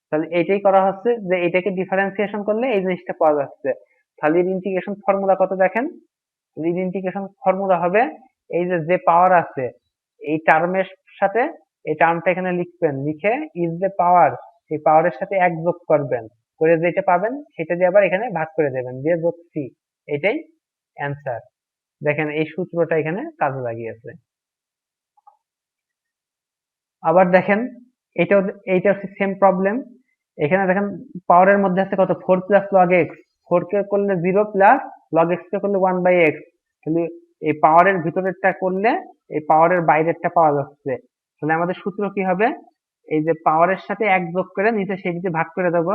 [SPEAKER 1] তাহলে এইটাই করা হচ্ছে যে এটাকে ডিফারেন্সিয়েশন করলে এই জিনিসটা পাওয়া যাচ্ছে। তাহলে এর ইন্টিগ্রেশন ফর্মুলা কত দেখেন, এর ইন্টিগ্রেশন ফর্মুলা হবে এই যে যে পাওয়ার আছে এই টার্মের সাথে এই টার্মটা এখানে লিখবেন, লিখে ইজ দ্য পাওয়ার, এই পাওয়ারের সাথে 1 যোগ করবেন, করে যেটা পাবেন সেটা দিয়ে আবার এখানে ভাগ করে দেবেন, দিয়ে যোগ সি, এটাই অ্যান্সার। দেখেন এই সূত্রটা এখানে কাজে লাগিয়েছে। আবার দেখেন এটাও, এইটা হচ্ছে সেম প্রবলেম। এখানে দেখেন পাওয়ারের মধ্যে আছে কত 4 প্লাস লগ এক্স, 4 কে করলে 0 প্লাস লগ এক্স কে করলে 1/x। তাহলে এই পাওয়ারের ভিতরেরটা করলে এই পাওয়ারের বাইরেরটা পাওয়া যাচ্ছে। তাহলে আমাদের সূত্র কি হবে, এই যে পাওয়ারের সাথে 1 যোগ করে নিচে সেটিতে ভাগ করে দেব।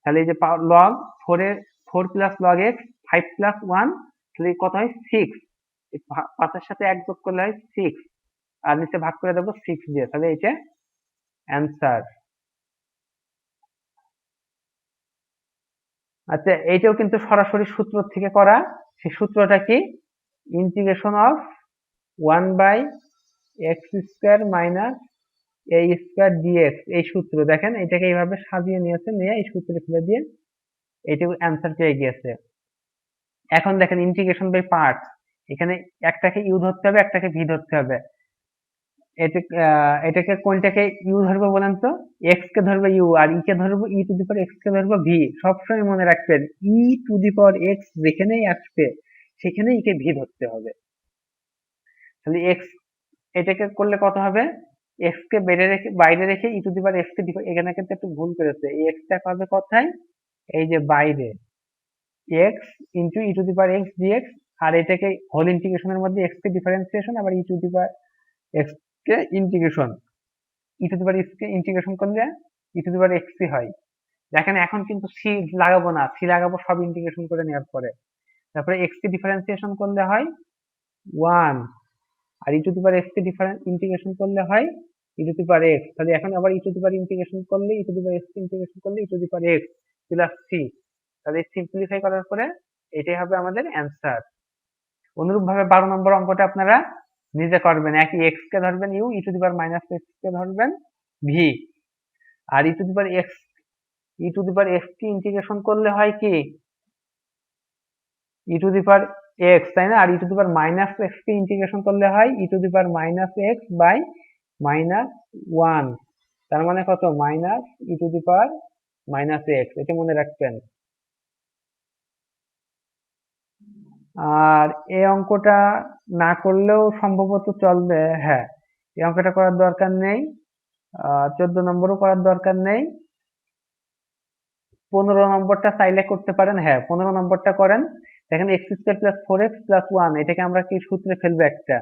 [SPEAKER 1] তাহলে এই যে লগ 4 এর 4 প্লাস লগ এক্স 5 প্লাস 1, তাহলে কত হয় 6। এই 5 এর সাথে 1 যোগ করলে হয় 6, আর নিচে ভাগ করে দেবো 6 দিয়ে, তাহলে এটা অ্যান্সার। আচ্ছা এইটাও কিন্তু সরাসরি সূত্র থেকে করা। সেই সূত্রটা কি, integration of 1/x² minus a square DX, এই সূত্র দেখেন এটাকে এইভাবে সাজিয়ে নিয়েছে, নিয়ে এই সূত্রে ফেলে দিয়ে এইটুকু অ্যান্সার পেয়ে গিয়েছে। এখন দেখেন ইন্টিগ্রেশন বাই পার্টস, এখানে একটাকে ইউ ধরতে হবে, একটাকে ভি ধরতে হবে। এটাকে কোনটাকে ইউ ধরবো বলেন তো, এক্স কে ধরবো ইউ আর ই কে ধরবো ই টু দি পাওয়ার এক্স কে ধরবো ভি। সবসময় মনে রাখবেন ই টু দি পাওয়ার এক্স যেখানেই আসবে সেখানে ই কে ভি ধরতে হবে। তাহলে এক্স, এটাকে করলে কত হবে, এক্স কে বাইরে রেখে ই টু দি পাওয়ার এক্স কে, এখানে কিন্তু একটু ভুল করেছে, এই এক্স টা পাবে কোথায়, এই যে বাইরে, x into e to the power x dx. আর এটাকে হোল ইন্টিগ্রেশনের মধ্যে এক্স কে ডিফারেন্সিয়েশন, আবার e to the power x কে integration, e to the power x কে ইন্টিগ্রেশন করলে e to the power x হয়। দেখেন এখন কিন্তু সি লাগাবো না, সি লাগাবো সব ইন্টিগ্রেশন করে নেওয়ার পরে। তারপরে এক্স কে ডিফারেন্সিয়েশন করলে হয় 1, আর e to the power x কে ইন্টিগ্রেশন করলে হয় e to the power x. তাহলে এখন আবার e to the power integration করলে e to the power x কে ইন্টিগ্রেশন করলে e to the power x plus c. তাহলে সিম্পলিফাই করার পরে এটাই হবে আমাদের অ্যান্সার। অনুরূপ ভাবে 12 নম্বর অঙ্কটা আপনারা নিজে করবেন, একই এক্স কে ধরবেন u, e to the power minus x কে ধরবেন ভি, আর e to the power x, e to the power x কে ইন্টিগ্রেশন করলে হয় কি ই টু দি পাওয়ার এক্স, তাই না, আর e to the power minus x কে ইন্টিগ্রেশন করলে হয় e to the power minus x by minus 1। তার মানে কত, minus e to the power minus x, এটা মনে রাখবেন। আর এই অঙ্কটা না করলেও সম্ভবত চলবে, হ্যাঁ এই অঙ্কটা করার দরকার নেই, 14 নম্বরও করার দরকার নেই। 15 নম্বরটা চাইলে করতে পারেন, হ্যাঁ 15 নম্বরটা করেন। দেখেন x square plus 4x plus 1, এটাকে আমরা কি সূত্রে ফেলবো একটা,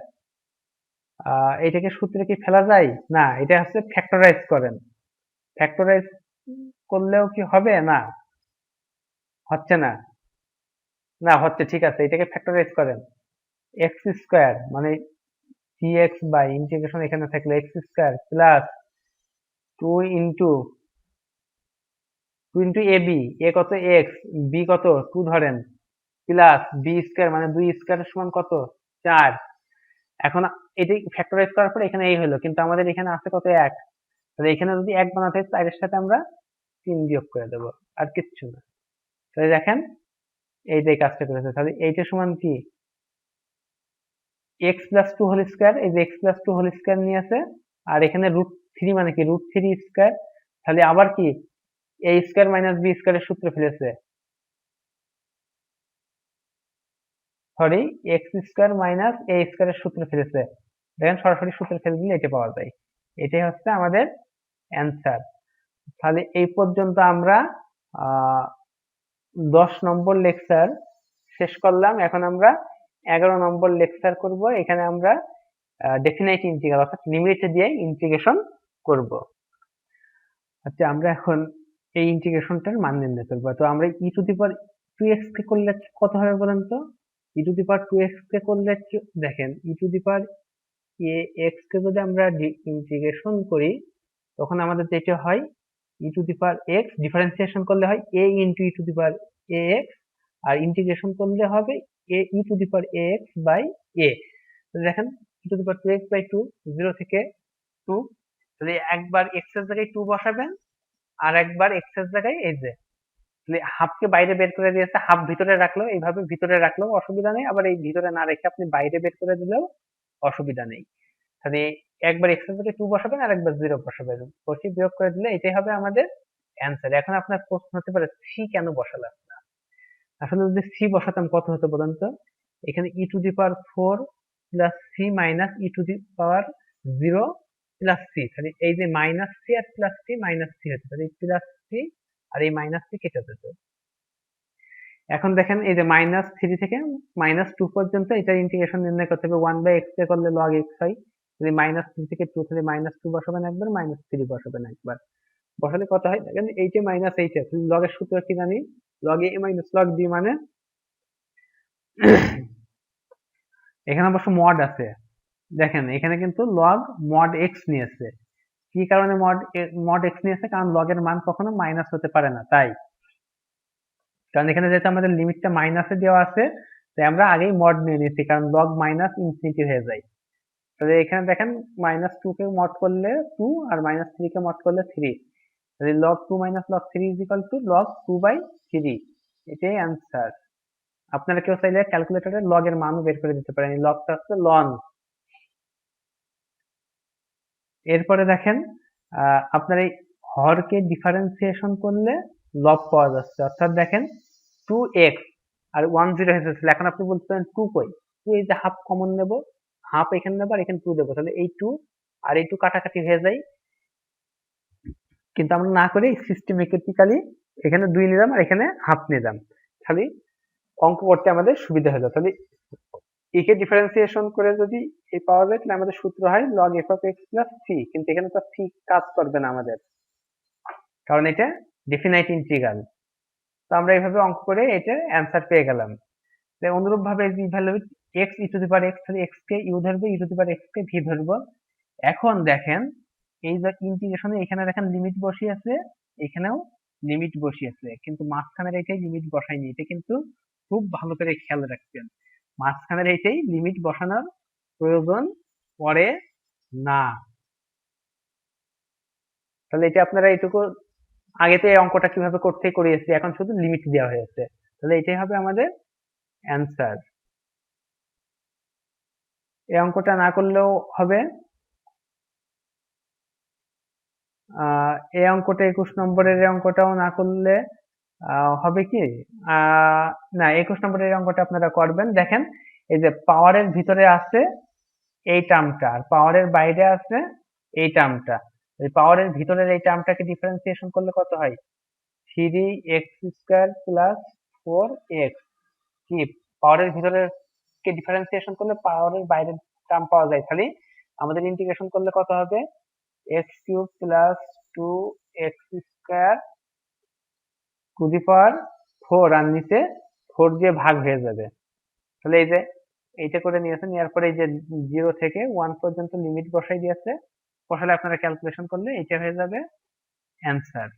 [SPEAKER 1] এটাকে সূত্রে কি ফেলা যায় না, এটা হচ্ছে ফ্যাক্টরাইজ করেন। ফ্যাক্টরাইজ করলেও কি হবে, না হচ্ছে না, না হচ্ছে, ঠিক আছে এটাকে ফ্যাক্টরাইজ করেন। এক্স স্কোয়ার মানে dx বাই ইন্টিগ্রেশন এখানে থাকলে x square plus 2 into 2 into a b, a কত এক্স, বি কত 2 ধরেন, প্লাস বি স্কোয়ার মানে 2 স্কোয়ারের সমান কত 4। এখন এটি ফ্যাক্টরাইজ করার পর এখানে এই হলো, কিন্তু আমাদের এখানে আছে কত 1, তাহলে এখানে যদি 1 বানাতে হয় 4 এর সাথে আমরা 3 বিয়োগ করে দেবো, আর কিচ্ছু না। তাহলে দেখেন এই যে কাজটা করেছে, তাহলে এইটা সমান কি এক্স প্লাস 2 হোল স্কোয়ার, এই যে এক্স প্লাস 2 হোল স্কোয়ার নিয়ে আছে, আর এখানে √3 মানে কি √3 স্কোয়ার, তাহলে আবার কি এ স্কোয়ার মাইনাস বি স্কোয়ারের সূত্র ফেলেছে, সরি এক্স স্কোয়ার মাইনাস এ স্কোয়ারের সূত্র ফেলেছে। দেখেন সরাসরি সূত্র ফেলে দিলে এটা পাওয়া যায়, এটাই হচ্ছে আমাদের অ্যান্সার। তাহলে এই পর্যন্ত আমরা 10 নম্বর লেকচার শেষ করলাম। এখন আমরা 11 নম্বর লেকচার করব, এখানে আমরা ডেফিনাইট ইন্টিগ্রাল অর্থাৎ লিমিট দিয়ে ইন্টিগ্রেশন করব। আচ্ছা আমরা এখন এই ইন্টিগ্রেশনটার মান নির্ণয় করব। তো আমরা ই টু দি পাওয়ার 2x কে করলে কত হবে বলেন তো, ই টু দি পাওয়ার 2x কে করলে দেখেন ই টু দি পাওয়ার ax কে যদি আমরা ইন্টিগ্রেশন করি তখন আমাদের যেটা হয় e to the power x differentiation করলে হয় a into e to the power ax, আর ইন্টিগ্রেশন করলে হবে a e to the power ax by a। দেখেন e to the power 2x by 2, 0 থেকে 2, তাহলে একবার x এর জায়গায় 2 বসাবেন আর একবার x এর জায়গায় এই যে হাফকে বাইরে বের করে দিয়েছে, হাফ ভিতরে রাখলো, এইভাবে ভিতরে রাখলেও অসুবিধা নেই, আবার এই ভিতরে না রেখে আপনি বাইরে বের করে দিলেও অসুবিধা নেই। তাহলে একবার x এর জায়গায় 2 বসাবেন আর একবার 0 বসাবেন, বসিয়ে বিয়োগ করে দিলে এটাই হবে আমাদের অ্যান্সার। এখন আপনার প্রশ্ন হতে পারে c কেন বসালাম না? আসলে যদি c বসাতাম কত হতো বলুন তো? এখানে e to the power 4 plus c minus e to the power 0 plus c, তাহলে এই যে মাইনাস c আর প্লাস c মাইনাস c হতো, তাহলে প্লাস c আর এই মাইনাস c কেটে যেত। এখন দেখেন এই যে -3 থেকে -2 পর্যন্ত এটা ইন্টিগ্রেশন নির্ণয় করতে হবে। 1/x এ করলে log x হয়, যদি -3 থেকে 2 তাহলে -2 বসাবেন একবার, -3 বসাবেন একবার, বসালে কত হয় দেখেন, এইটা মাইনাস এইটা, log এর সূত্র কি জানি, log a minus log b মানে এখানে অবশ্য মড আছে, দেখেন এখানে কিন্তু log mod x নিয়েছে। কি কারণে mod x নিয়েছে? কারণ log এর মান কখনো মাইনাস হতে পারে না, তাই। কারণ এখানে যেহেতু আমাদের লিমিটটা মাইনাসে দেওয়া আছে, তাই আমরা আগেই মড নিয়ে নিয়েছি, কারণ লগ মাইনাস ইনফিনিটি হয়ে যায়। তাহলে এখানে দেখেন -2 কে মড করলে 2 আর -3 কে মড করলে 3, তাহলে log 2 minus log 3 is equal to log 2/3, এটাই অ্যান্সার। আপনারা কেউ চাইলে ক্যালকুলেটরে লগ এর মানও বের করে দিতে পারেন, লগটা হচ্ছে লন। এরপরে দেখেন আপনার এই হরকে ডিফারেন্সিয়েশন করলে লব পাওয়া যাচ্ছে, অর্থাৎ দেখেন 2x আর 10 এসেছিল, এখন আপনি বলতে পারেন 2 কই, 2 এই যে হাফ কমন নেব, হাফ এখানে নেব আর এখানে 2 দেবো, তাহলে এই 2 আর এই 2 কাটাকাটি হয়ে যায়, কিন্তু আমরা না করে সিস্টেমেটিক্যালি এখানে 2 নিলাম আর এখানে হাফ নিলাম, খালি অঙ্ক করতে আমাদের সুবিধা হলো। তাহলে একে ডিফারেন্সিয়েশন করে যদি এই পাওয়া যায়, তাহলে আমাদের সূত্র হয় log f of x plus c, কিন্তু এখানে তো c কাজ করবে না আমাদের, কারণ এটা ডেফিনাইট ইন্টিগ্রাল। তো আমরা এইভাবে অঙ্ক করে এটার অ্যান্সার পেয়ে গেলাম। অনুরূপ ভাবে evaluate x e to the power x, তাহলে x কে u ধরবো, e to the power x K v ধরবো। এখন দেখেন এই যে ইন্টিগ্রেশনে এখানে দেখেন লিমিট বসিয়েছে, এখানেও লিমিট বসিয়েছে, কিন্তু মাঝখানের এইটাই লিমিট বসায়নি, এটা কিন্তু খুব ভালো করে খেয়াল রাখবেন, মাঝখানের এইটাই লিমিট বসানোর প্রয়োজন পড়ে না। তাহলে এটা আপনারা এইটুকু আগে তো এই অঙ্কটা কিভাবে করতে করিয়েছি, এখন শুধু লিমিট দেওয়া হয়েছে, তাহলে এটাই হবে আমাদের অ্যান্সার। এই অঙ্কটা না করলেও হবে, এই অঙ্কটা 21 নম্বরের এই অঙ্কটাও না করলে হবে কি, না 21 নম্বরের এই অঙ্কটা আপনারা করবেন। দেখেন এই যে পাওয়ারের ভিতরে আছে এই টার্মটা আর পাওয়ারের বাইরে আছে এই টার্মটা, এই পাওয়ারের ভিতরের এই টার্মটাকে ডিফারেন্সিয়েশন করলে কত হয়, 3x² প্লাস 4x, কি পাওয়ারের ভিতরের কে ডিফারেন্সিয়েশন করলে পাওয়ারের বাইরের টার্ম পাওয়া যায়, তাহলে আমাদের ইন্টিগ্রেশন করলে কত হবে, x³ plus 2x² two the power 4 আর নিচে 4 দিয়ে ভাগ হয়ে যাবে। তাহলে এই যে এইটা করে নিয়েছে, নেওয়ার পরে এই যে 0 থেকে 1 পর্যন্ত লিমিট বসাই দিয়েছে, বসালে আপনারা ক্যালকুলেশন করলে এটা হয়ে যাবে অ্যান্সার।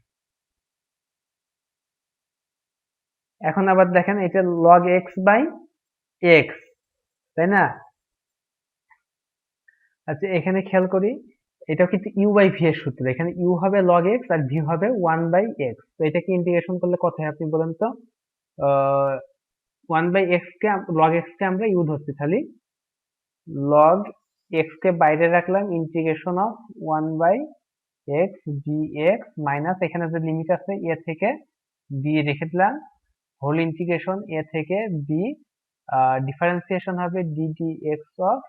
[SPEAKER 1] এখন আবার দেখেন এটা log x বাই x, তাই না? আচ্ছা এখানে খেয়াল করি, এটা কিন্তু u বাই v এর সূত্র, এখানে u হবে log x আর v হবে 1/x, তো এটাকে ইন্টিগ্রেশন করলে কত হয় আপনি বলেন তো? 1/x কে log x কে আমরা u ধরছি, তাহলে log x কে বাইরে রাখলাম, integration of 1/x dx minus এখানে যে লিমিট আছে a থেকে b রেখে দিলাম, হোল ইন্টিগ্রেশন a থেকে b, ডিফারেন্সিয়েশন হবে ddx of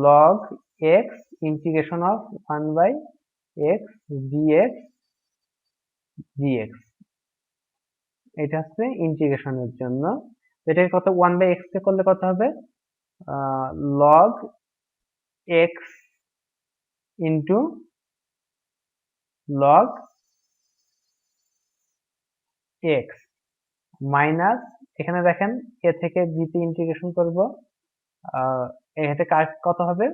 [SPEAKER 1] log x integration of 1/x dx, এটা হচ্ছে ইন্টিগ্রেশনের জন্য। এটাকে কত 1/x কে করলে কত হবে, log x into log x minus এখানে দেখেন a থেকে b তে ইন্টিগ্রেশন করব, এখানে কত হবে,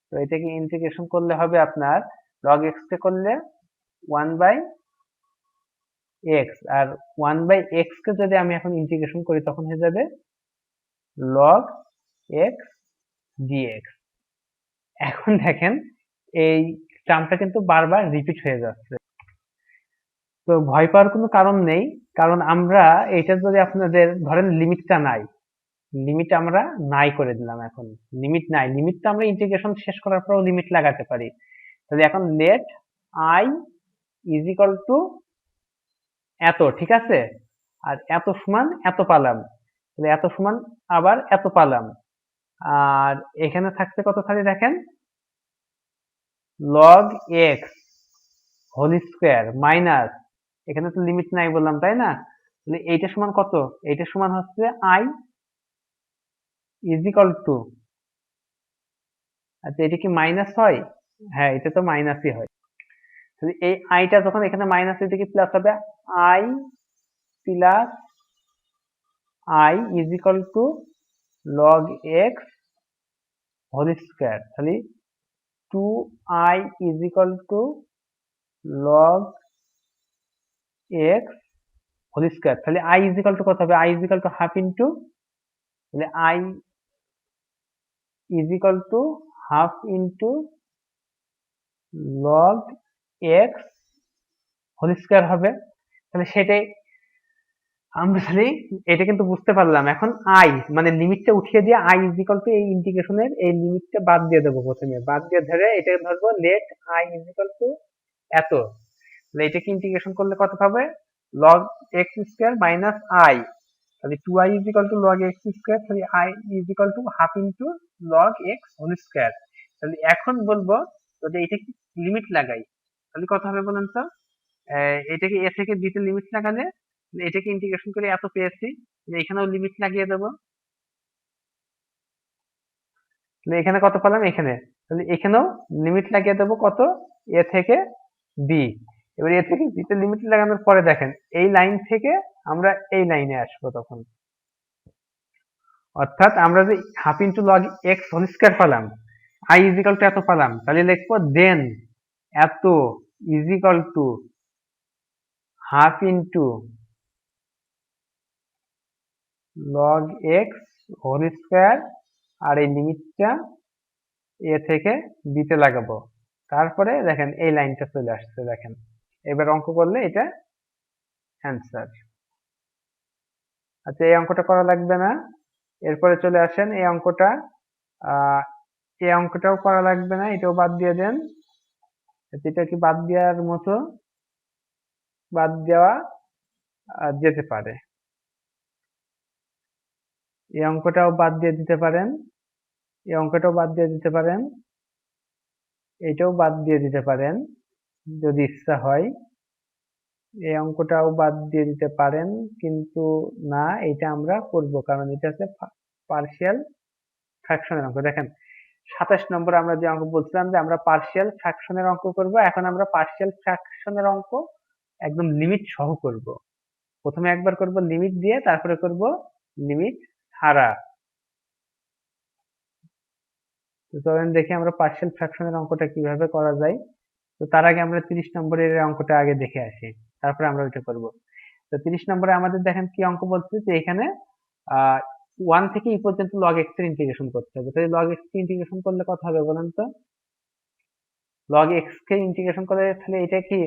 [SPEAKER 1] তো এটাকে ইন্টিগ্রেশন করলে হবে আপনার log x কে করলে 1/x, আর 1/x কে যদি আমি এখন ইন্টিগ্রেশন করি তখন হয়ে যাবে log x ডিএক্স। এখন দেখেন এই টার্মটা কিন্তু বারবার রিপিট হয়ে যাচ্ছে, তো ভয় পাওয়ার কোনো কারণ নেই, কারণ আমরা এটা যদি আপনাদের ধরেন লিমিটটা নাই, লিমিট আমরা নাই করে দিলাম। এখন লিমিট নাই, লিমিটটা আমরা ইন্টিগ্রেশন শেষ করার পরও লিমিট লাগাতে পারি। তাহলে এখন let I is equal to এত, ঠিক আছে, আর এত সমান এত পালাম, তাহলে এত সমান আবার এত পালাম, আর এখানে থাকছে কত, খালি দেখেন log x whole square minus, এখানে তো লিমিট নাই বললাম তাই না, তাহলে এইটা সমান কত, এইটা সমান হচ্ছে আই ইজ ইকুয়াল টু, আচ্ছা এটা কি মাইনাস হয়, হ্যাঁ এটা তো মাইনাসই হয়, তাহলে এই আইটা যখন এখানে মাইনাস, এটা কি প্লাস হবে, I plus I is equal to log x whole square, তাহলে 2i is equal to log x whole square, তাহলে i ইজ ইকুয়াল টু কত হবে, i is equal to half into, তাহলে i is equal to half into log x whole square হবে। তাহলে সেটাই আমরা তাহলে এটা কিন্তু বুঝতে পারলাম। এখন আই মানে লিমিটটা উঠিয়ে দিয়ে আই ইজ ইকুয়াল টু এই ইন্টিগ্রেশনের এই লিমিটটা বাদ দিয়ে দেবো, প্রথমে বাদ দিয়ে ধরে এটা ধরবো let I is equal to এত, তাহলে এটাকে ইন্টিগ্রেশন করলে কত পাবে, log x square minus I, তাহলে 2i is equal to log x square, তাহলে I is equal to half into log x whole square. তাহলে এখন বলবো যদি এটা কি লিমিট লাগাই, তাহলে কত হবে বলেন তো, এটাকে এ থেকে বি তে লিমিট লাগালে এটাকে ইন্টিগ্রেশন করে এত পেয়েছি, এখানেও লিমিট লাগিয়ে দেবো, এখানে কত পেলাম এখানে, তাহলে এখানেও লিমিট লাগিয়ে দেবো কত, এ থেকে বি। এবার এ থেকে বি তে লিমিট লাগানোর পরে দেখেন এই লাইন থেকে আমরা এই লাইনে আসবো তখন, অর্থাৎ আমরা যে half into log x whole square পেলাম, আই ইজ ইকাল টু এত পেলাম, তাহলে লিখবো দেন এত is equal to half into log x whole square, আর এই লিমিটটা এ থেকে বিতে লাগাবো, তারপরে দেখেন এই লাইনটা চলে আসছে, দেখেন এবার অঙ্ক করলে এটা অ্যান্সার। আচ্ছা এই অঙ্কটা করা লাগবে না, এরপরে চলে আসেন এই অঙ্কটা, এই অঙ্কটাও করা লাগবে না, এটাও বাদ দিয়ে দেন, এটা কি বাদ দেওয়ার মতো, বাদ দেওয়া যেতে পারে, এই অঙ্কটাও বাদ দিয়ে দিতে পারেন, এই অঙ্কটাও বাদ দিয়ে দিতে পারেন, এটাও বাদ দিয়ে দিতে পারেন যদি ইচ্ছা হয়, এই অঙ্কটাও বাদ দিয়ে দিতে পারেন, কিন্তু না এটা আমরা করব কারণ এটা হচ্ছে পার্শিয়াল ফ্র্যাকশনের অঙ্ক। দেখেন 27 নম্বর আমরা যে অঙ্ক বলছিলাম যে আমরা পার্শিয়াল ফ্র্যাকশনের অঙ্ক করব, এখন আমরা পার্শিয়াল ফ্র্যাকশনের অঙ্ক একদম লিমিট সহ করব। প্রথমে একবার করব লিমিট দিয়ে, তারপরে করব লিমিট ছাড়া। তো চলেন দেখি আমরা পার্শিয়াল ফ্র্যাকশনের অঙ্কটা কিভাবে করা যায়। তো তার আগে আমরা 30 নম্বরের অঙ্কটা আগে দেখে আসি, তারপরে আমরা ওইটা করব। তো 30 নম্বরে আমাদের দেখেন কি অঙ্ক বলছে যে এখানে 1 থেকে ই পর্যন্ত log x এর ইন্টিগ্রেশন করতে হবে। তাহলে log x কে ইন্টিগ্রেশন করলে কত হবে বলেন তো, log x কে ইন্টিগ্রেশন করলে তাহলে এটা কি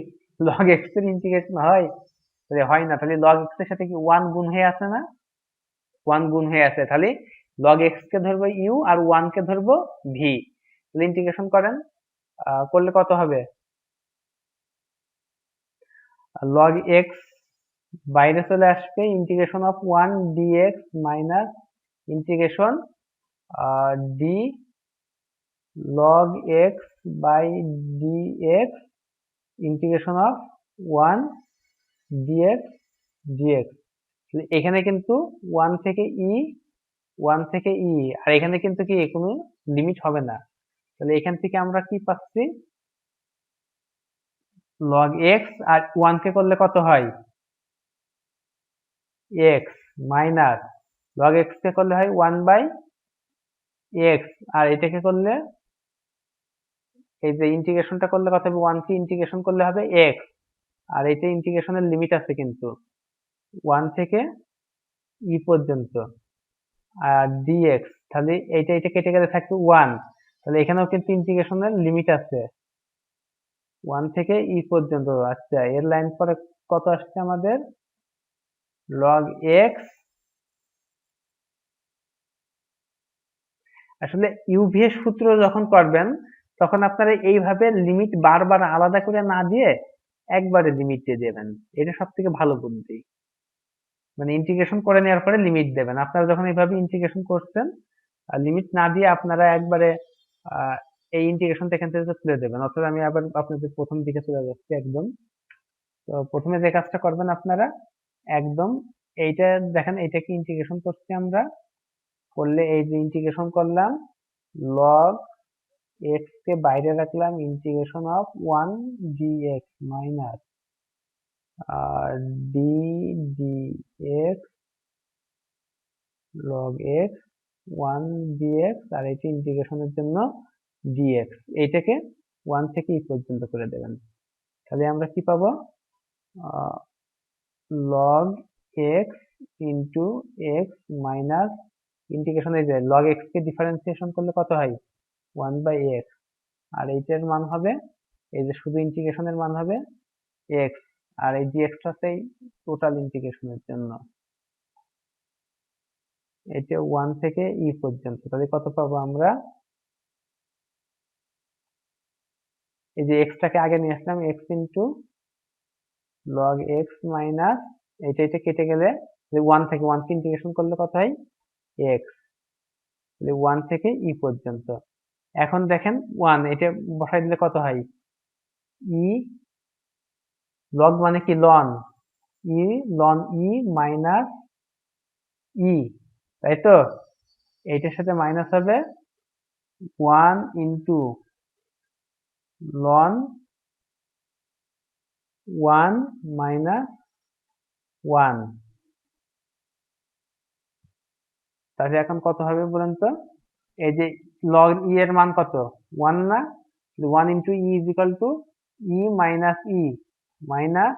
[SPEAKER 1] log x এর ইন্টিগ্রেশন হয়, তাহলে হয় না, তাহলে log x এর সাথে কি 1 গুণ হয়ে আছে না, 1 গুণ হয়ে আছে, তাহলে log x কে ধরবো u আর 1 কে ধরবো v, তাহলে ইন্টিগ্রেশন করেন, করলে কত হবে, log x বাইরে চলে আসবে, integration of 1 dx minus integration d log x by dx integration of 1 dx dx, এখানে কিন্তু 1 থেকে e, 1 থেকে e, আর এখানে কিন্তু কি কোনো লিমিট হবে না, তাহলে এখান থেকে আমরা কি পাচ্ছি, log x আর 1 কে করলে কত হয় x মাইনাস log x কে করলে হয় 1 বাই x, আর এটাকে করলে এই যে ইন্টিগ্রেশনটা করলে কত হবে, 1 কে ইন্টিগ্রেশন করলে হবে x, আর এটা ইন্টিগ্রেশনের লিমিট আছে কিন্তু 1 থেকে e পর্যন্ত, আর dx, তাহলে এইটা কেটে গেলে থাকবে 1। তাহলে এখানেও কিন্তু ইন্টিগ্রেশনের লিমিট আছে 1 থেকে ই পর্যন্ত। আচ্ছা, এর লাইন পরে কত আসছে আমাদের? log x। আসলে ইউভিএস সূত্র যখন করবেন তখন আপনারা এইভাবে লিমিট বারবার আলাদা করে না দিয়ে একবারে লিমিট দিয়ে দেবেন, এটা সব থেকে ভালো বুদ্ধি। মানে ইন্টিগ্রেশন করে নেওয়ার পরে লিমিট দেবেন। আপনারা যখন এইভাবে ইন্টিগ্রেশন করছেন আর লিমিট না দিয়ে আপনারা একবারে এই ইন্টিগ্রেশনটা এখান থেকে তুলে দেবেন। অর্থাৎ আমি আবার আপনাদের প্রথম দিকে চলে যাচ্ছি একদম। তো প্রথমে যে কাজটা করবেন আপনারা একদম এইটা দেখেন, এইটাকে ইন্টিগ্রেশন করছি আমরা, করলে এই যে ইন্টিগ্রেশন করলাম log x কে বাইরে রাখলাম, integration of 1 dx minus d dx log x 1 dx, আর এটি ইন্টিগ্রেশনের জন্য dx, এইটাকে 1 থেকে ই পর্যন্ত করে দেবেন। তাহলে আমরা কি পাবো? log x into x minus integration, এই যে log x কে ডিফারেন্সিয়েশন করলে কত হয়? 1/x। আর এইটার মান হবে, এই যে শুধু ইন্টিগ্রেশনের মান হবে x, আর এই dx টা হচ্ছে টোটাল ইন্টিগ্রেশনের জন্য, এটা 1 থেকে ই পর্যন্ত। তাহলে কত পাবো আমরা? এই যে x টাকে আগে নিয়ে আসলাম, x into log x minus এটা কেটে গেলে 1 থেকে 1 কে ইন্টিগ্রেশন করলে কত হয়? x। তাহলে 1 থেকে ই পর্যন্ত। এখন দেখেন 1 এটা বসাই দিলে কত হয়? ই log মানে কি? ln ই, ln ই মাইনাস ই, তাই তো? এইটার সাথে মাইনাস হবে 1 ইন্টু ln 1 মাইনাস 1। তাহলে এখন কত হবে বলেন তো? এই যে log ই এর মান কত? 1 না? 1 into E is equal two E minus E minus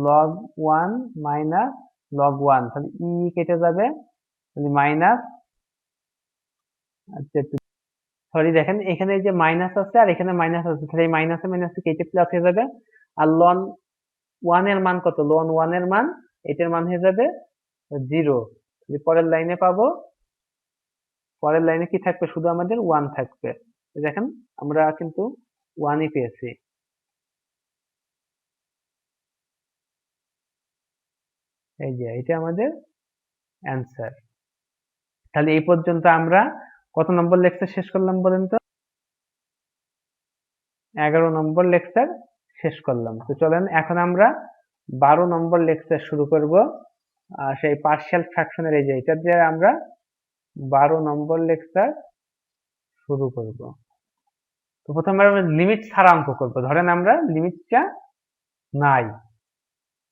[SPEAKER 1] log 1 minus log 1। তাহলে ই কেটে যাবে, তাহলে মাইনাস, আচ্ছা সরি দেখেন এখানে এই যে মাইনাস আছে আর এখানে মাইনাস আছে, তাহলে এই মাইনাসে মাইনাসে কেটে প্লাস হয়ে যাবে। আর ln 1 এর মান কত? ln 1 এর মান, এটার মান হয়ে যাবে 0। পরের লাইনে পাবো, পরের লাইনে কি থাকবে? শুধু আমাদের 1 থাকবে। দেখেন আমরা কিন্তু 1 ই পেয়েছি। এই যে এটা আমাদের অ্যান্সার। তাহলে এই পর্যন্ত আমরা কত নম্বর লেকচার শেষ করলাম বলেন তো? 11 নম্বর লেকচার শেষ করলাম। তো চলেন এখন আমরা 12 নম্বর লেকচার শুরু করব। সেই পার্শিয়াল ফ্র্যাকশনের, এই যে এটা দিয়ে আমরা 12 নম্বর লেকচার শুরু করব। তো প্রথমে আমরা লিমিট ছাড়া অঙ্ক করব। ধরেন আমরা লিমিটটা নাই,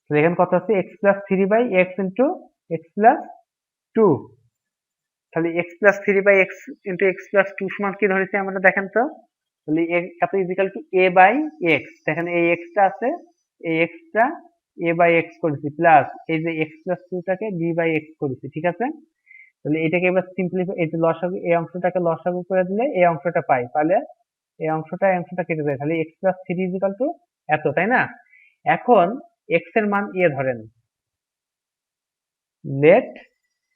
[SPEAKER 1] তো এখানে কত আছে? x plus 3/x into x plus 2। তাহলে x plus 3/x into x plus 2 সমান কি ধরেছি আমরা? দেখেন তো, তাহলে এত equal to a by x। দেখেন এই x টা আছে, এই x টা a বাই x করেছি, প্লাস এই যে x প্লাস 2 টাকে b বাই x করেছি, ঠিক আছে? তাহলে এটাকে এবার সিম্পলিফাই, এই যে লসাগু, এই অংশটাকে লসাগু করে দিলে এই অংশটা পাই, তাহলে এই অংশটা কেটে যায়, তাহলে x প্লাস 3 ইজিক্যাল টু এত, তাই না? এখন x এর মান এ ধরেন, লেট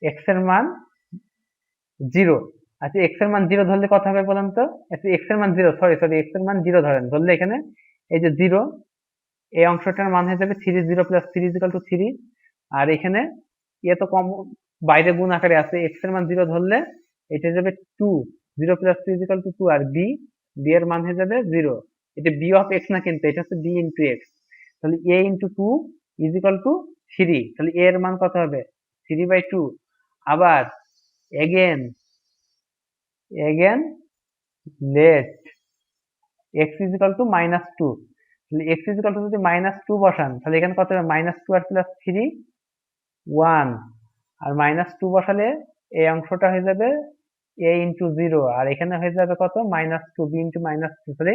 [SPEAKER 1] x এর মান 0। আচ্ছা x এর মান 0 ধরলে কত হবে বলেন তো? আচ্ছা x এর মান 0, সরি x এর মান 0 ধরেন, ধরলে এখানে এই যে 0, এই অংশটার মান হয়ে যাবে 3 0 প্লাস 3 ইকুয়াল টু 3। আর এখানে এ তো কম বাইরে গুণ আকারে আছে, x এর মান 0 ধরলে এটা হয়ে যাবে 2, 0 প্লাস 2 ইকুয়াল টু 2। আর b এর মান হয়ে যাবে 0। এটা b অফ x না, কিন্তু এটা হচ্ছে b ইনটু x। তাহলে a into 2 is equal two 3। তাহলে a এর মান কত হবে? 3/2। আবার again let x is equal to -2। তাহলে x is equal to যদি -2 বসান, তাহলে এখানে কত হবে? -2 আর প্লাস 3 1। আর -2 বসালে এই অংশটা হয়ে যাবে a ইন্টু 0, আর এখানে হয়ে যাবে কত? -2, b ইন্টু -2। তাহলে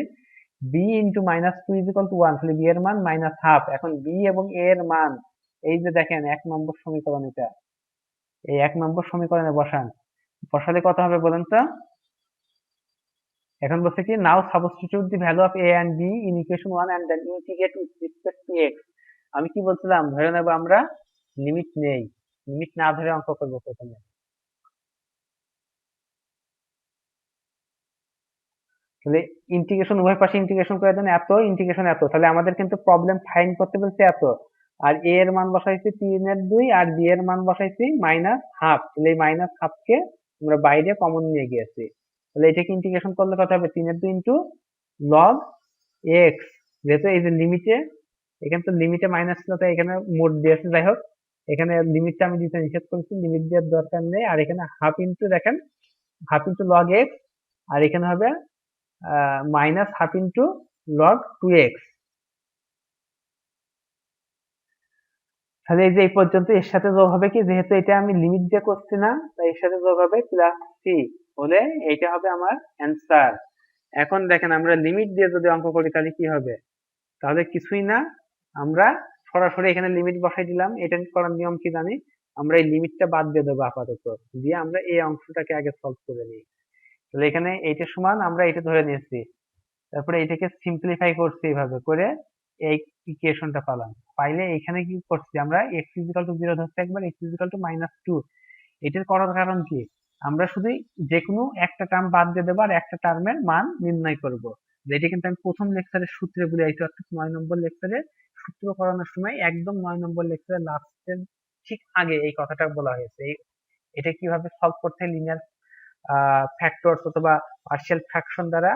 [SPEAKER 1] b into -2 is equal to 1। তাহলে b এর মান -1/2। এখন b এবং a এর মান, এই যে দেখেন 1 নম্বর সমীকরণ, এটা এই 1 নম্বর সমীকরণে বসান। বসালে কত হবে বলেন তো? এখন বলছে কি, now substitute the value of a and b in equation 1 and then integrate with respect to x. আমি কি বলছিলাম, ধরে নেব আমরা লিমিট নেই, লিমিট না ধরে অঙ্ক করব প্রথমে। তাহলে ইন্টিগ্রেশন উভয় পাশে ইন্টিগ্রেশন করে দেন, এত ইন্টিগ্রেশন এত, তাহলে আমাদের কিন্তু প্রবলেম ফাইন্ড করতে বলছে এত, আর এ এর মান বসাইছি 3/2 আর বি এর মান বসাইছি -1/2। তাহলে এই -1/2 কে আমরা বাইরে কমন নিয়ে গিয়েছি। তাহলে এটাকে ইন্টিগ্রেশন করলে কত হবে, 3/2 ইন্টু লগ এক্স, যেহেতু এই যে লিমিটে, এখানে তো লিমিটে মাইনাস ছিল তাই এখানে মোট দিয়েছে, যাই হোক এখানে লিমিটটা আমি দিতে নিষেধ করেছি, লিমিট দেওয়ার দরকার নেই। আর এখানে হাফ ইন্টু, দেখেন হাফ ইন্টু লগ এক্স, আর এখানে হবে -1/2 ইন্টু লগ 2x। তাহলে এই যে এই পর্যন্ত এর সাথে যোগ হবে কি, যেহেতু এটা আমি লিমিট দিয়ে করছি না, তাই এর সাথে যোগ হবে +c, হলে এইটা হবে আমার অ্যান্সার। এখন দেখেন আমরা লিমিট দিয়ে যদি অঙ্ক করি তাহলে কি হবে, তাহলে কিছুই না, আমরা সরাসরি এখানে লিমিট বসাই দিলাম। এটা করার নিয়ম কি জানি, আমরা এই লিমিটটা বাদ দিয়ে দেবো আপাতত, দিয়ে আমরা এই অংশটাকে আগে সলভ করে নিই। তাহলে এখানে এইটা সমান আমরা এটা ধরে নিয়েছি, তারপরে এটাকে সিম্পলিফাই করছি, এইভাবে করে এই ইকুয়েশনটা পালাম। পাইলে এখানে কি করছি আমরা, x ইকুয়াল টু 0 ধরছি একবার, x ইকুয়াল টু -2। এটার করার কারণ কি, আমরা শুধু যে কোনো একটা টার্ম বাদ দিয়ে দেবো আর একটা টার্মের মান নির্ণয় করব। যেটা কিন্তু আমি প্রথম লেকচারের সূত্রে বলে আইছি, অর্থাৎ 9 নম্বর লেকচারে সূত্র করানোর সময় একদম 9 নম্বর লেকচারের লাস্টের ঠিক আগে এই কথাটা বলা হয়েছে। এটা কিভাবে সলভ করতে হয় লিনিয়ার ফ্যাক্টরস অথবা পার্শিয়াল ফ্র্যাকশন দ্বারা,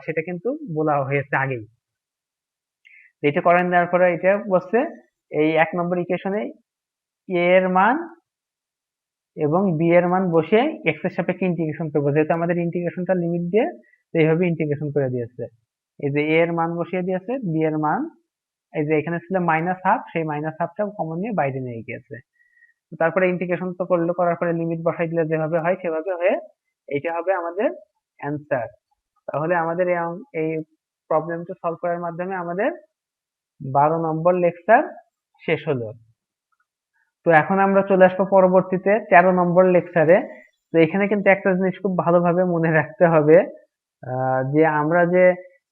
[SPEAKER 1] সেটা কিন্তু বলা হয়েছে আগেই। এটা করেন, দেওয়ার পরে এটা বলছে এই 1 নম্বর ইকুয়েশনে এ এর মান এবং বি এর মান বসে এক্স এর সাপেক্ষে ইন্টিগ্রেশন করবো, যেহেতু আমাদের ইন্টিগ্রেশনটা লিমিট দিয়ে, তো এইভাবে ইন্টিগ্রেশন করে দিয়েছে। এই যে এ এর মান বসিয়ে দিয়েছে, বি এর মান এই যে এখানে ছিল -1/2, সেই -1/2টা কমন নিয়ে বাইরে নিয়ে গিয়েছে। তারপরে ইন্টিগ্রেশন তো করলো, করার পরে লিমিট বসাই দিলে যেভাবে হয় সেভাবে হয়ে এইটা হবে আমাদের অ্যান্সার। তাহলে আমাদের এই প্রবলেমটা সলভ করার মাধ্যমে আমাদের 12 নম্বর লেকচার শেষ হলো। তো এখন আমরা চলে আসবো পরবর্তীতে 13 নম্বর লেকচারে। তো এখানে কিন্তু একটা জিনিস খুব ভালোভাবে মনে রাখতে হবে, যে আমরা যে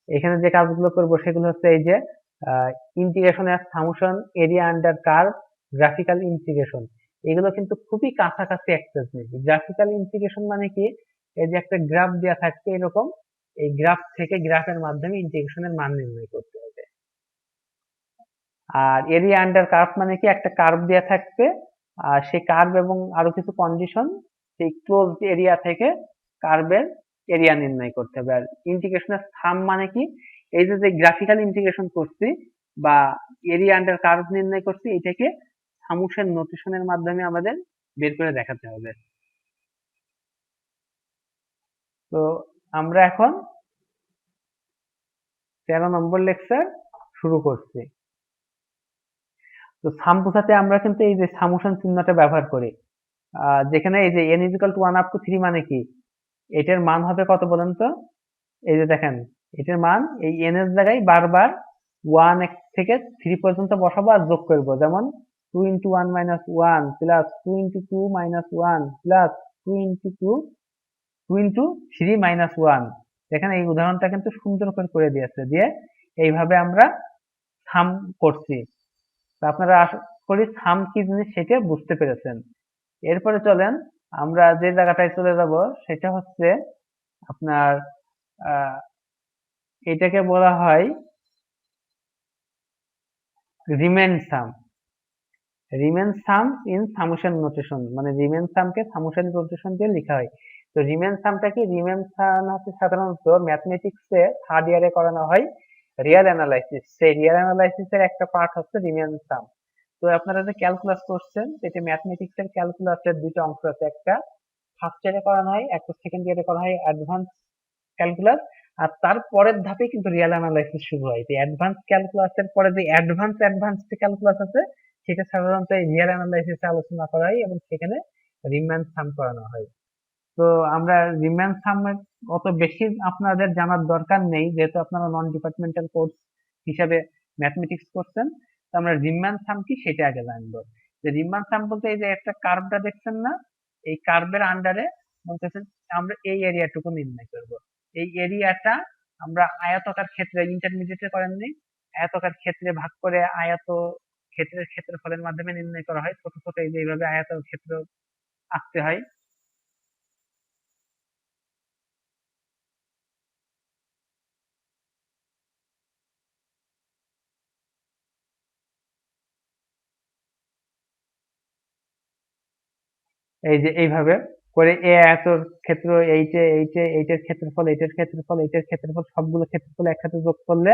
[SPEAKER 1] এখানে যে কাজগুলো করব সেগুলো হচ্ছে এই যে integration of summation area under curve, graphical integration, এগুলো কিন্তু খুবই কাছাকাছি একটা জিনিস। গ্রাফিক্যাল ইন্টিগ্রেশন মানে কি, এই যে একটা গ্রাফ দেওয়া থাকছে এরকম, এই গ্রাফ থেকে গ্রাফের মাধ্যমে ইন্টিগ্রেশনের মান নির্ণয় করতে হবে। আর এরিয়া আন্ডার কার্ভ মানে কি, একটা কার্ভ দেওয়া থাকবে, আর সেই কার্ভ এবং আরো কিছু কন্ডিশন, সেই ক্লোজ এরিয়া থেকে কার্ভের এরিয়া নির্ণয় করতে হবে। আর ইন্টিগ্রেশনের সাম মানে কি, এই যে গ্রাফিক্যাল ইন্টিগ্রেশন করছি বা এরিয়া আন্ডার কার্ভ নির্ণয় করছি, এটাকে সামুসের নোটেশনের মাধ্যমে আমাদের বের করে দেখাতে হবে। তো আমরা এখন 13 নম্বর লেকচার শুরু করছি। তো সাম বোঝাতে আমরা কিন্তু এই যে সামুশন চিহ্নটা ব্যবহার করি, যেখানে এই যে n equal to 1 up two 3 মানে কি, এটার মান হবে কত বলেন তো? এই যে দেখেন, এটার মান এই n এর জায়গায় বারবার 1 থেকে 3 পর্যন্ত বসাবো আর যোগ করবো, যেমন 2 into 1 minus 1 plus 2 into 2 minus 1 plus 2 into 2 2 into 3 minus 1। দেখেন এই উদাহরণটা কিন্তু সুন্দর করে দিয়েছে, দিয়ে এইভাবে আমরা সাম করছি। তো আপনারা আশা করি সাম কি জিনিস সেটা বুঝতে পেরেছেন। এরপরে চলেন আমরা যে জায়গাটায় চলে যাব, সেটা হচ্ছে আপনার আহ, এটাকে বলা হয় remain some. Remain some in summation notation, মানে রিমেন সামকে সামেশন নোটেশন দিয়ে লেখা হয়। তো রিমেন সামটা কি, রিমেন সাম হচ্ছে সাধারণত ম্যাথমেটিক্সে থার্ড ইয়ারে করানো হয় রিয়াল অ্যানালাইসিস, সেই রিয়াল অ্যানালাইসিস এর একটা পার্ট হচ্ছে রিমেন সাম। তো আপনারা যে ক্যালকুলাস করছেন, এটা ম্যাথমেটিক্স এর ক্যালকুলাসের দুইটা অংশ আছে, একটা ফার্স্ট ইয়ারে করানো হয়, একটা সেকেন্ড ইয়ারে করা হয় অ্যাডভান্স ক্যালকুলাস, আর তার পরের ধাপে কিন্তু রিয়াল অ্যানালাইসিস শুরু হয়। তো অ্যাডভান্স ক্যালকুলাসের পরে যে অ্যাডভান্স ক্যালকুলাস আছে, সেটা সাধারণত এই রিয়াল অ্যানালাইসিসে আলোচনা করা হয় এবং সেখানে রিম্যান সাম করানো হয়। তো আমরা রিম্যান সামের অত বেশি আপনাদের জানার দরকার নেই, যেহেতু আপনারা নন ডিপার্টমেন্টাল কোর্স হিসাবে ম্যাথমেটিক্স করছেন। তো আমরা রিম্যান সাম কি সেটা আগে জানবো। যে রিম্যান সাম বলতে এই যে একটা কার্ভটা দেখছেন না, এই কার্ভের আন্ডারে বলতেছেন আমরা এই এরিয়াটুকু নির্ণয় করব। এই এরিয়াটা আমরা আয়তাকার ক্ষেত্রে ইন্টারমিডিয়েটে করেননি, আয়তাকার ক্ষেত্রে ভাগ করে আয়ত ক্ষেত্রের ক্ষেত্রফলের মাধ্যমে নির্ণয় করা হয়। ছোট ছোট এই যে এইভাবে আয়ত ক্ষেত্র আঁকতে হয়। এই যে এইভাবে করে এ আয়তর ক্ষেত্র এইটার ক্ষেত্রফল, এইটার ক্ষেত্রফল, এইটার ক্ষেত্রফল, সবগুলো ক্ষেত্রফল একসাথে যোগ করলে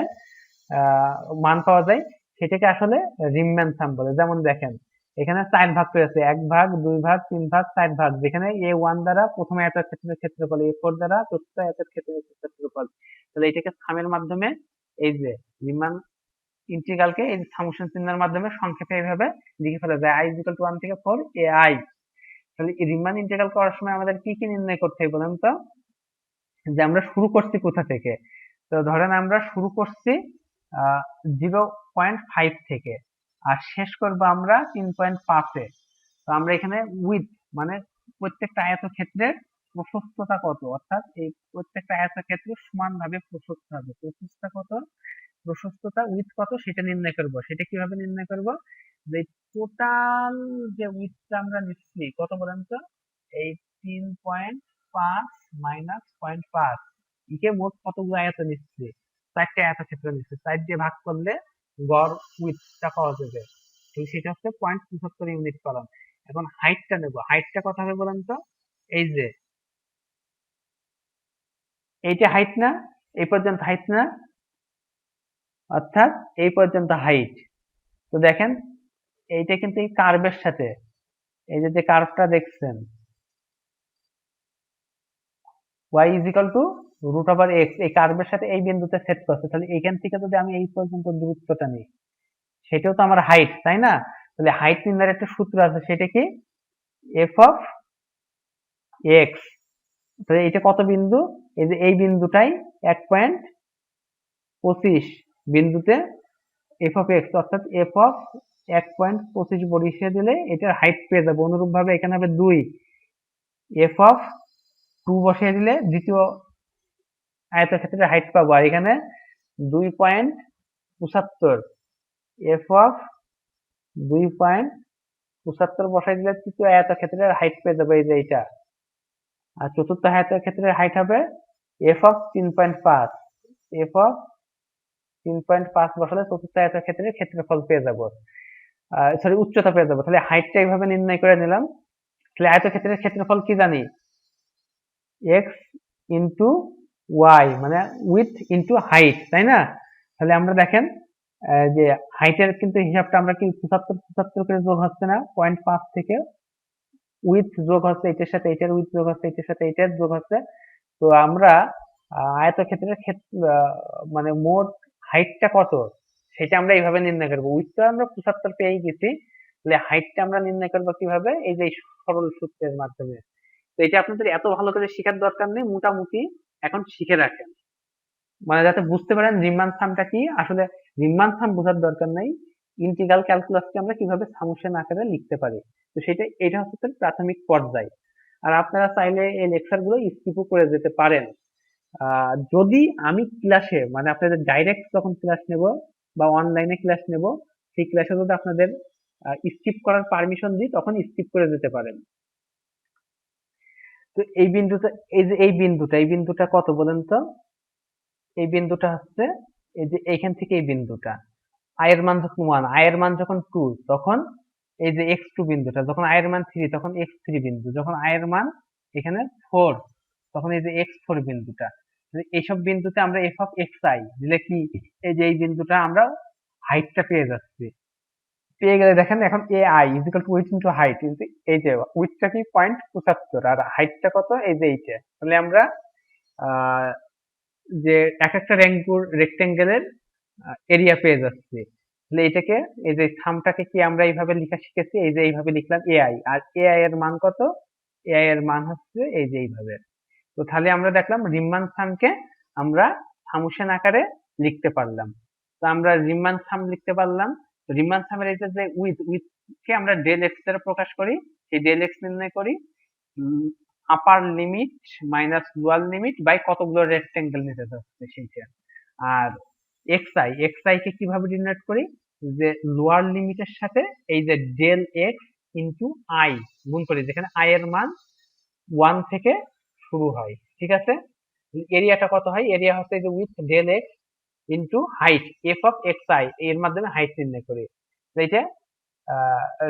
[SPEAKER 1] আহ মান পাওয়া যায়। সেটাকে আসলে রিম্যান সাম বলে। যেমন দেখেন এখানে 4 ভাগ করে আছে, 1 ভাগ, 2 ভাগ, 3 ভাগ, 4 ভাগ, যেখানে A1 দ্বারা প্রথম আয়তের ক্ষেত্রের ক্ষেত্রফল, A4 দ্বারা চতুর্থ আয়তের ক্ষেত্রের ক্ষেত্রফল। তাহলে এটাকে সামের মাধ্যমে এই যে রিমান ইন্টিগ্রালকে এই সামেশন চিহ্নের মাধ্যমে সংক্ষেপে এইভাবে লিখে ফেলা যায়, i = 1 থেকে 4 ai। তাহলে এই রিমান ইন্টিগ্রাল করার সময় আমাদের কি কি নির্ণয় করতে হবে বলেন তো? যে আমরা শুরু করছি কোথা থেকে। তো ধরেন আমরা শুরু করছি 0.5 থেকে আর শেষ করব আমরা 3.5-এ। তো আমরা এখানে উইথ মানে প্রত্যেকটা আয়তক্ষেত্রের প্রশস্ততা কত, অর্থাৎ এই প্রত্যেকটা আয়তক্ষেত্র সমানভাবে প্রশস্ত হবে। প্রশস্ততা কত, প্রশস্ততা উইথ কত সেটা নির্ণয় করব। সেটা কিভাবে নির্ণয় করব? যে টোটাল যে উইথটা আমরা নিচ্ছি কত বলেন তো? এই 3.5 মাইনাস 0.5 ইকে মোট কতগুলো আয়ত নিচ্ছি? 4টে আয়তক্ষেত্র নিচ্ছি। 4 দিয়ে ভাগ করলে গড় উইথটা পাওয়া যাবে। তাহলে সেটা হচ্ছে 0.75 ইউনিট কলাম। এখন হাইটটা নেব। হাইটটা কত হবে বলেন তো? এই যে এইটা হাইট না, এই পর্যন্ত হাইট না, অর্থাৎ এই পর্যন্ত হাইট। তো দেখেন এইটা কিন্তু এই কার্ভের সাথে, এই যে কার্ভটা দেখছেন y = √x, এই কার্ভের সাথে এই বিন্দুতে সেট করছে। তাহলে এখান থেকে যদি আমি এই পর্যন্ত দূরত্বটা নিই, সেটাও তো আমার হাইট, তাই না? তাহলে হাইট নির্ণয়ের একটা সূত্র আছে, সেটা কি? f(x). তাহলে এটা কত বিন্দু? এই যে এই বিন্দুটাই 1.25 বিন্দুতে f(x), অর্থাৎ f(1.25) বসিয়ে দিলে এটার হাইট পেয়ে যাবে। অনুরূপ ভাবে এখানে হবে 2, f(2) বসিয়ে দিলে দ্বিতীয় আয়তক্ষেত্রের হাইট পাবো। আর এখানে 2.75, f(2.75) বসাই দিলে তৃতীয় আয়তক্ষেত্রের হাইট পেয়ে যাবে, এই যে এইটা। আর চতুর্থ আয়তক্ষেত্রের হাইট হবে f(3.5), f(3.5) বসালে চতুর্থ আয়তক্ষেত্রের ক্ষেত্রফল পেয়ে যাবো, সরি উচ্চতা পেয়ে যাবো। তাহলে হাইটটা এইভাবে নির্ণয় করে নিলাম। তাহলে আয়তক্ষেত্রের ক্ষেত্রফল কি জানি? x ইন্টু ওয়াই, মানে উইথ ইন্টু হাইট, তাই না? তাহলে আমরা দেখেন যে হাইটের কিন্তু হিসাবটা আমরা কি 75 করে যোগ হচ্ছে না, 0.5 থেকে উইথ যোগ হচ্ছে এটার সাথে এটার, উইথ যোগ হচ্ছে এটার সাথে এটার যোগ হচ্ছে। তো আমরা আয়তক্ষেত্রের মানে মোট হাইটটা কত সেটা আমরা এইভাবে নির্ণয় করবো। উইথটা আমরা 75 পেয়ে গেছি, তাহলে হাইটটা আমরা নির্ণয় করবো কিভাবে? এই যে সরল সূত্রের মাধ্যমে। তো এটা আপনাদের এত ভালো করে শেখার দরকার নেই, মোটামুটি এখন শিখে রাখেন, মানে যাতে বুঝতে পারেন রিমান সামটা কি। আসলে রিমান সাম বোঝার দরকার নাই, ইন্টিগ্রাল ক্যালকুলাসকে আমরা কিভাবে সামেশন আকারে লিখতে পারি। তো এটা হচ্ছে তার প্রাথমিক পর্যায়। আর আপনারা চাইলে এই লেকচার গুলো স্কিপও করে যেতে পারেন। যদি আমি ক্লাসে মানে আপনাদের ডাইরেক্ট যখন ক্লাস নেব বা অনলাইনে ক্লাস নেব, সেই ক্লাসে যদি আপনাদের স্কিপ করার পারমিশন দিই তখন স্কিপ করে যেতে পারেন। তো এই বিন্দুটা, এই যে এই বিন্দুটা কত বলেন তো? এই বিন্দুটা হচ্ছে এই যে এইখান থেকে এই বিন্দুটা, আয়ের মান যখন 1, আয়ের মান যখন 2, তখন এই যে x2 বিন্দুটা, যখন আয়ের মান 3 তখন x3 বিন্দু, যখন আয়ের মান এখানে 4 তখন এই যে x4 বিন্দুটা। এইসব বিন্দুতে আমরা f(xi) দিলে কি এই যে এই বিন্দুটা আমরা হাইটটা পেয়ে যাচ্ছি। পেয়ে গেলে দেখেন এখন ai = width into height, কিন্তু এই যে উইথটা কি 0.75 আর হাইটটা কত? এই যে এইটা। তাহলে আমরা আহ যে এক একটা রেক্টেঙ্গেলের এরিয়া পেয়ে যাচ্ছি। তাহলে এটাকে এই যে থামটাকে কি আমরা এইভাবে লেখা শিখেছি, এই যে এইভাবে লিখলাম ai, আর ai এর মান কত? ai এর মান হচ্ছে এই যে এইভাবে। তো তাহলে আমরা দেখলাম রিমান সামকে আমরা ফাংশন আকারে লিখতে পারলাম। তো আমরা রিমান সাম লিখতে পারলাম। রিমান সামের এই যে উইথ কে আমরা ডেল এক্স দ্বারা প্রকাশ করি, সেই ডেল এক্স নির্ণয় করি। Upper limit minus lower limit by কতগুলো রেক্টেঙ্গেল নিতে যাচ্ছে সেইটা। আর এক্স আই কে কিভাবে ডিনোট করি, যে লোয়ার লিমিটের সাথে এই যে ডেল এক্স ইন্টু আই গুণ করি, যেখানে আই এর মান 1 থেকে শুরু হয়, ঠিক আছে। এরিয়াটা কত হয়, এরিয়া হচ্ছে যে width del x into height F of X I, এর মাধ্যমে হাইট নির্ণয় করি। তো এইটা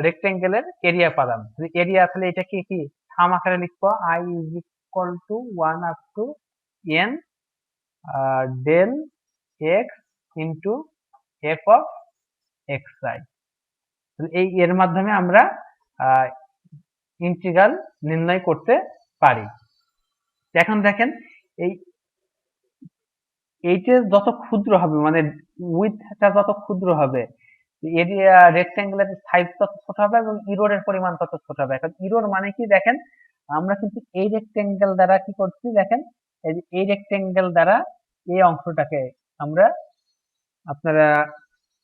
[SPEAKER 1] রেক্টেঙ্গেলের এরিয়া পেলাম। এরিয়া আসলে এটা কি কি থাম আকারে লিখবো, I is equal to 1 up to N del x into F of X I. এই এর মাধ্যমে আমরা ইন্টিগ্রাল নির্ণয় করতে পারি। এখন দেখেন এই এইটা যত ক্ষুদ্র হবে, মানে উইথটা যত ক্ষুদ্র হবে, এরিয়া রেক্টেঙ্গুলার সাইজ তত ছোট হবে এবং ইরোরের পরিমাণ তত ছোট হবে। এখন ইরোর মানে কি দেখেন, আমরা কিন্তু এই রেক্টেঙ্গেল দ্বারা কি করছি দেখেন, এই রেক্টেঙ্গেল দ্বারা এই অংশটাকে আমরা, আপনারা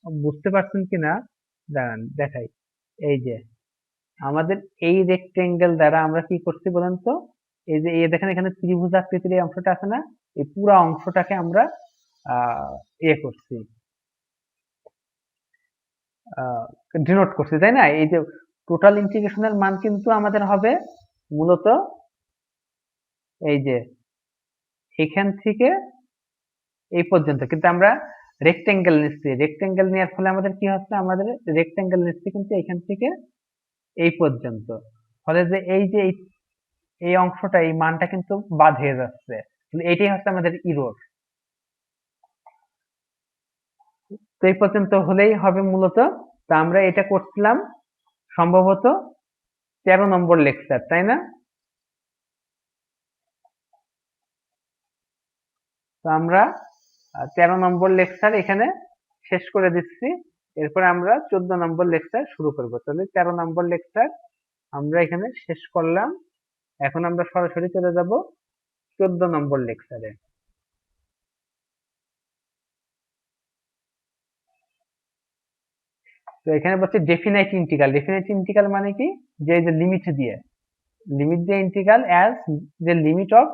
[SPEAKER 1] বুঝতে পারছেন কিনা দাঁড়ান দেখাই। এই যে আমাদের এই রেক্টেঙ্গেল দ্বারা আমরা কি করছি বলেন তো, এই যে এই দেখেন এখানে ত্রিভুজ আকৃতির এই অংশটা আছে না, এই পুরো অংশটাকে আমরা করছি, ডিনোট করছি, তাই না। এই যে টোটাল ইন্টিগ্রেশনের মান কিন্তু আমাদের হবে মূলত এই যে এখান থেকে এই পর্যন্ত, কিন্তু আমরা রেক্টেঙ্গেল নিচ্ছি, রেক্টেঙ্গেল নেওয়ার ফলে আমাদের কি হচ্ছে, আমাদের রেক্টেঙ্গেল নিচ্ছি কিন্তু এখান থেকে এই পর্যন্ত, ফলে যে এই যে এই অংশটা, এই মানটা কিন্তু বাদ হয়ে যাচ্ছে। এইটাই হচ্ছে আমাদের ইরোর। তো এই পর্যন্ত হলেই হবে মূলত। তা আমরা এটা করছিলাম সম্ভবত 13 নম্বর লেকচার, তাই না। তো আমরা 13 নম্বর লেকচার এখানে শেষ করে দিচ্ছি। এরপরে আমরা 14 নম্বর লেকচার শুরু করব। তাহলে 13 নম্বর লেকচার আমরা এখানে শেষ করলাম। এখন আমরা সরাসরি চলে যাব 14 নম্বর লেকচারে। তো এখানে বলছে ডেফিনাইট ইন্টিগ্রাল। ডেফিনাইট ইন্টিগ্রাল মানে কি, যে লিমিট দিয়ে ইন্টিগ্রাল অ্যাজ যে লিমিট অফ,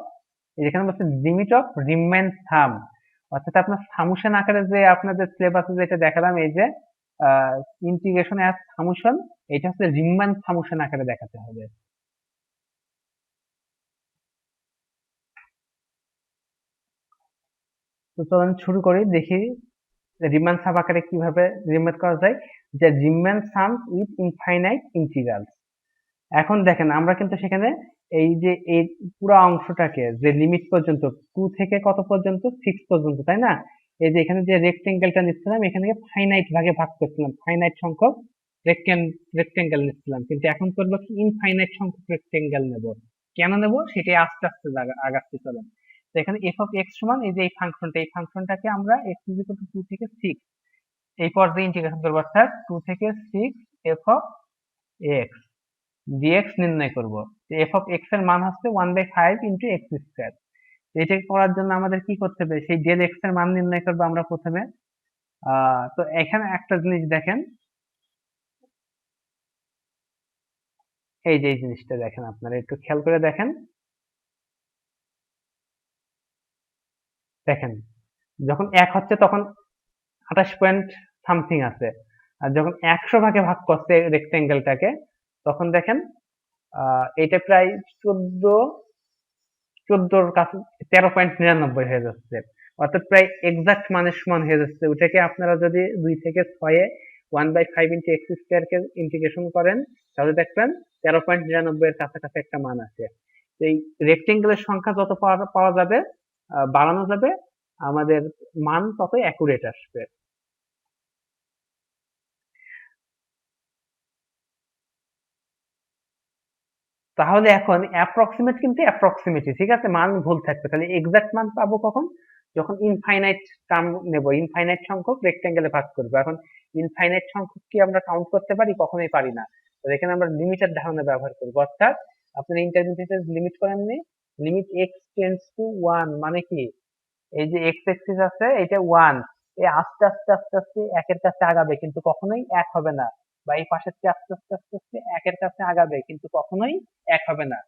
[SPEAKER 1] এখানে বলছে লিমিট অফ রিমেন সাম, অর্থাৎ আপনার সামুশন আকারে যে আপনাদের সিলেবাসে যেটা দেখালাম, এই যে ইন্টিগ্রেশন অ্যাজ সামুশন, এটা হচ্ছে রিমান সামুশন আকারে দেখাতে হবে। তো চলুন শুরু করি, দেখি রিমান সাম আকারে কিভাবে রিমেট করা যায়, যে রিমান সাম উইথ ইনফাইনাইট ইন্টিগ্রাল। এখন দেখেন আমরা কিন্তু সেখানে এই যে এই পুরো অংশটাকে যে লিমিট পর্যন্ত 2 থেকে কত পর্যন্ত 6 পর্যন্ত, তাই না। এই যে এখানে যে রেক্টেঙ্গেলটা নিচ্ছিলাম, এখানে ফাইনাইট ভাগে ভাগ করছিলাম, ফাইনাইট সংখ্যক রেক্টেঙ্গেল নিচ্ছিলাম, কিন্তু এখন করবো কি ইনফাইনাইট সংখ্যক রেক্টেঙ্গেল নেব। কেন নেব সেটাই আস্তে আস্তে আগাচ্ছি, চলেন। তো এখানে এফ অফ এক্স সমান এই যে এই ফাংশনটা, এই ফাংশনটাকে আমরা এক্স ইজ ইকুয়াল টু 2 থেকে 6 এই পর্যায়ে ইন্টিগ্রেশন করবো, অর্থাৎ 2 থেকে 6 এফ অফ এক্স ডিএক্স নির্ণয় করব। এফ অফ এক্স এর মান হচ্ছে 1/5 ইন্টু এক্স স্কোয়ার। এটা করার জন্য আমাদের কি করতে হবে, সেই ডেল এক্স এর মান নির্ণয় করবো আমরা প্রথমে। তো এখানে একটা জিনিস দেখেন, এই যে এই জিনিসটা দেখেন, আপনারা একটু খেয়াল করে দেখেন, দেখেন যখন 1 হচ্ছে তখন 28 পয়েন্ট সামথিং আছে, আর যখন 100 ভাগে ভাগ করছে রেক্টেঙ্গেলটাকে, তখন দেখেন এটা প্রায় 14 কাছে 13.99 হয়ে যাচ্ছে, অর্থাৎ প্রায় এক্সাক্ট মানের সমান হয়ে যাচ্ছে। ওটাকে আপনারা যদি 2 থেকে 6 1/5 ইন্টু এক্স স্কোয়ার কে ইন্টিগ্রেশন করেন, তাহলে দেখবেন 13.99 এর কাছাকাছি একটা মান আছে। এই রেক্টেঙ্গেলের সংখ্যা যত পাওয়া যাবে, বাড়ানো যাবে, আমাদের মান তত অ্যাকুরেট আসবে। তাহলে এখন অ্যাপ্রক্সিমেট কিন্তু অ্যাপ্রক্সিমেটই, ঠিক আছে, মান ভুল থাকবে। তাহলে এক্সাক্ট মান পাবো কখন, যখন ইনফাইনাইট টার্ম নেব, ইনফাইনাইট সংখ্যক রেক্টেঙ্গেলে ভাগ করবো। এখন ইনফাইনাইট সংখ্যক কি আমরা কাউন্ট করতে পারি, কখনোই পারি না। তো এখানে আমরা লিমিটের ধারণা ব্যবহার করবো, অর্থাৎ আপনারা ইন্টারমিডিয়েটে লিমিট করেননি, লিমিট এক্স টেন্ডস টু 1 মানে কি, এই যে এক্স এক্সিস আছে এটা 1, এই আস্তে আস্তে আস্তে আস্তে একের কাছে আগাবে কিন্তু কখনোই এক হবে না, বা এই পাশের চেয়ে আস্তে আস্তে আস্তে আস্তে একের কাছে আগাবে কিন্তু কখনোই এক হবে না।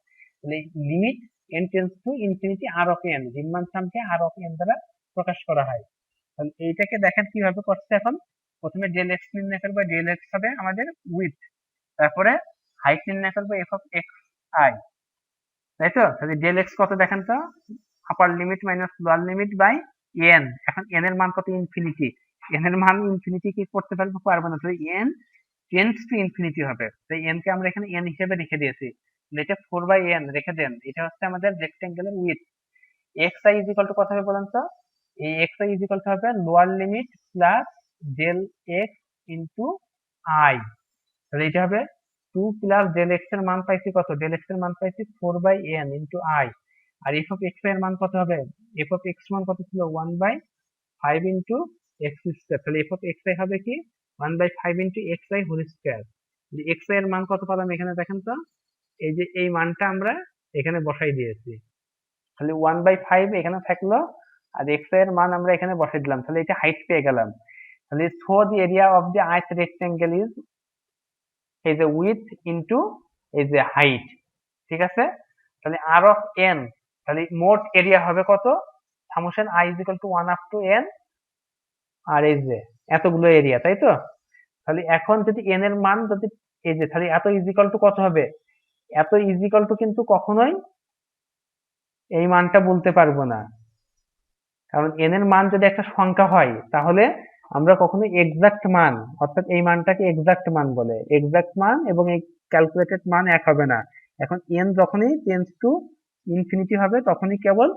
[SPEAKER 1] তাহলে limit n tends to infinity R of n, Riemann সামকে আর অফ n দ্বারা প্রকাশ করা হয়। তাহলে এইটাকে দেখেন কিভাবে করছে। এখন প্রথমে ডেল এক্স নির্ণয় করবো, ডেল এক্স হবে আমাদের উইথ, তারপরে হাইট নির্ণয় করবো এফ অফ এক্স আই, তাই তো। তাহলে ডেল এক্স কত দেখেন তো, upper limit minus lower limit by N. এখন এন এর মান কত, ইনফিনিটি। এন এর মান ইনফিনিটি কি করতে পারবো না, তাহলে এন টেন্ডস টু ইনফিনিটি হবে। তাই এন কে আমরা এখানে এন হিসেবে রেখে দিয়েছি, এটা 4/n রেখে দেন। এটা হচ্ছে আমাদের রেক্টেঙ্গেলের width. X i is equal to কত হবে বলেন তো, এই x i is equal to হবে lower limit plus del x into i. তাহলে এটা হবে 2 প্লাস ডেল এক্স এর মান পাইছি কত, ডেল এক্স এর মান পাইছি 4/n ইন্টু আই। আর এফ অফ এক্স এর মান কত হবে, এফ অফ এক্স মান কত ছিল 1/5 ইন্টু এক্স স্কয়ার। তাহলে এফ অফ এক্স আই হবে কি 1/5 into X I whole square. X I এর মান কত পেলাম এখানে দেখেন তো, এই যে এই মানটা আমরা এখানে বসাই দিয়েছি। তাহলে 1/5 এখানে থাকলো, আর এক্স আই এর মান আমরা এখানে বসাই দিলাম। তাহলে এটা হাইট পেয়ে গেলাম। তাহলে so the area of the ith rectangle is এই যে উইথ ইন্টু এই যে হাইট, ঠিক আছে। তাহলে আর অফ এন, তাহলে মোট এরিয়া হবে কত, summation i is equal to 1 up to n, আর এই যে এতগুলো এরিয়া, তাই তো। তাহলে এখন যদি এন এর মান যদি এই যে, তাহলে এত ইজ ইকুয়াল টু কত হবে, এত ইজ ইকুয়াল টু কিন্তু কখনোই এই মানটা বলতে পারবো না, কারণ এন এর মান যদি একটা সংখ্যা হয় তাহলে আমরা কখনো এক্সাক্ট মান, অর্থাৎ এই মানটাকে এক্সাক্ট মান বলে, এক্সাক্ট মান এবং এই ক্যালকুলেটেড মান এক হবে না। এখন এন যখনই টেন্ডস টু ইনফিনিটি হবে তখনই কেবল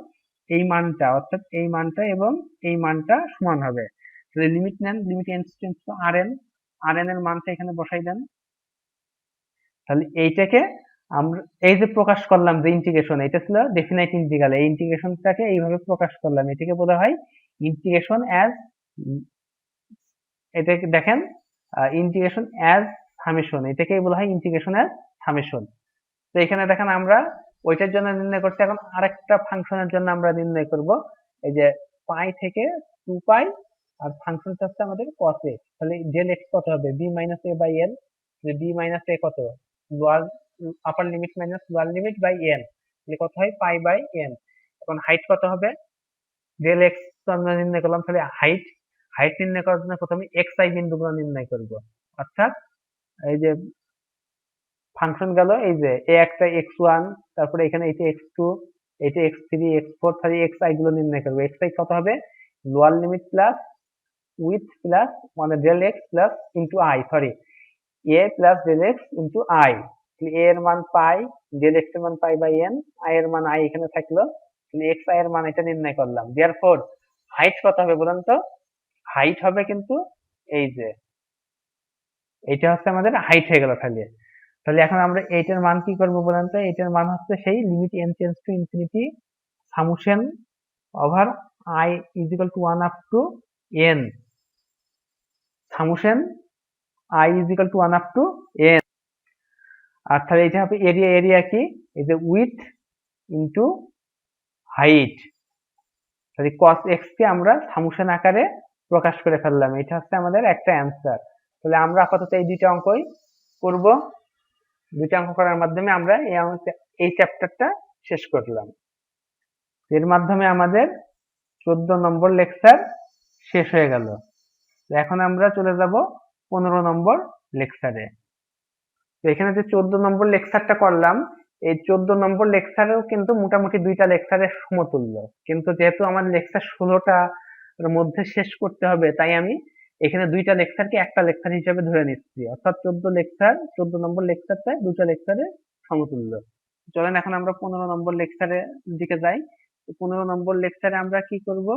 [SPEAKER 1] এই মানটা, অর্থাৎ এই মানটা এবং এই মানটা সমান হবে। তাহলে লিমিট নেন, লিমিট এন টেন্ডস টু আর এন, আর এন এর মানটা এখানে বসাই দেন। তাহলে এইটাকে আমরা এই যে প্রকাশ করলাম যে ইন্টিগ্রেশন, এটা ছিল ডেফিনাইট ইন্টিগ্রাল, এই ইন্টিগ্রেশনটাকে এইভাবে প্রকাশ করলাম, এটাকে বলা হয় ইন্টিগ্রেশন অ্যাজ, এটাকে দেখেন ইন্টিগ্রেশন অ্যাজ সামেশন, এটাকেই বলা হয় ইন্টিগ্রেশন অ্যাজ সামেশন। তো এখানে দেখেন আমরা ওইটার জন্য নির্ণয় করছি, এখন আরেকটা ফাংশনের জন্য আমরা নির্ণয় করব, এই যে পাই থেকে 2 পাই, আর ফাংশনটা হচ্ছে আমাদের cos a। তাহলে ডেল এক্স কত হবে, b মাইনাস a বাই n, b মাইনাস a কত, lower upper limit minus lower limit by n, তাহলে কত হয় পাই বাই n। এখন হাইট কত হবে, ডেল এক্স তো আমরা নির্ণয় করলাম, তাহলে হাইট, হাইট নির্ণয় করার জন্য প্রথমে এক্স আই বিন্দুগুলো নির্ণয় করব, অর্থাৎ এই যে ফাংশন গেল, এই যে এ একটা x1, তারপরে এখানে এটা x2, এটা x3, x4, তাহলে এক্স আই গুলো নির্ণয় করবো। এক্স আই কত হবে, lower limit plus width plus মানে del x plus into i, sorry a plus del x into i. A এর মান পাই, ডেল এক্স এর মান পাই বাই এন, আই এর মান আই এখানে থাকলো, এক্স আই এর মান এটা নির্ণয় করলাম। দেয়ারফর হাইট কত হবে বলুন তো, হাইট হবে কিন্তু এই যে এইটা হচ্ছে আমাদের হাইট হয়ে গেল। তাহলে তাহলে এখন আমরা এইটার মান কি করবো বলেন তো, এইটার মান হচ্ছে সেই limit n tends to infinity summation over i is equal to 1 up two n, summation i is equal to 1 up two n। আর তাহলে এটা হবে এরিয়া, এরিয়া কি, এই যে উইথ ইন্টু হাইট। তাহলে cos x কে আমরা সামেশন আকারে প্রকাশ করে ফেললাম, এটা হচ্ছে আমাদের একটা অ্যান্সার। তাহলে আমরা আপাতত এই দুইটা অঙ্কই করব, দুইটা অঙ্ক করার মাধ্যমে আমরা এই চ্যাপ্টারটা শেষ করলাম। এর মাধ্যমে আমাদের 14 নম্বর লেকচার শেষ হয়ে গেল। এখন আমরা চলে যাব 15 নম্বর লেকচারে। তো এখানে যে 14 নম্বর লেকচারটা করলাম, এই 14 নম্বর লেকচারেও কিন্তু মোটামুটি দুইটা লেকচারের সমতুল্য, কিন্তু যেহেতু আমার লেকচার 16টার মধ্যে শেষ করতে হবে, তাই আমি এখানে দুইটা লেকচারকে একটা লেকচার হিসেবে ধরে নিচ্ছি, অর্থাৎ 14 নম্বর লেকচারটা দুইটা লেকচারের সমতুল্য। চলেন এখন আমরা 15 নম্বর লেকচারের দিকে যাই। 15 নম্বর লেকচারে আমরা কি করব,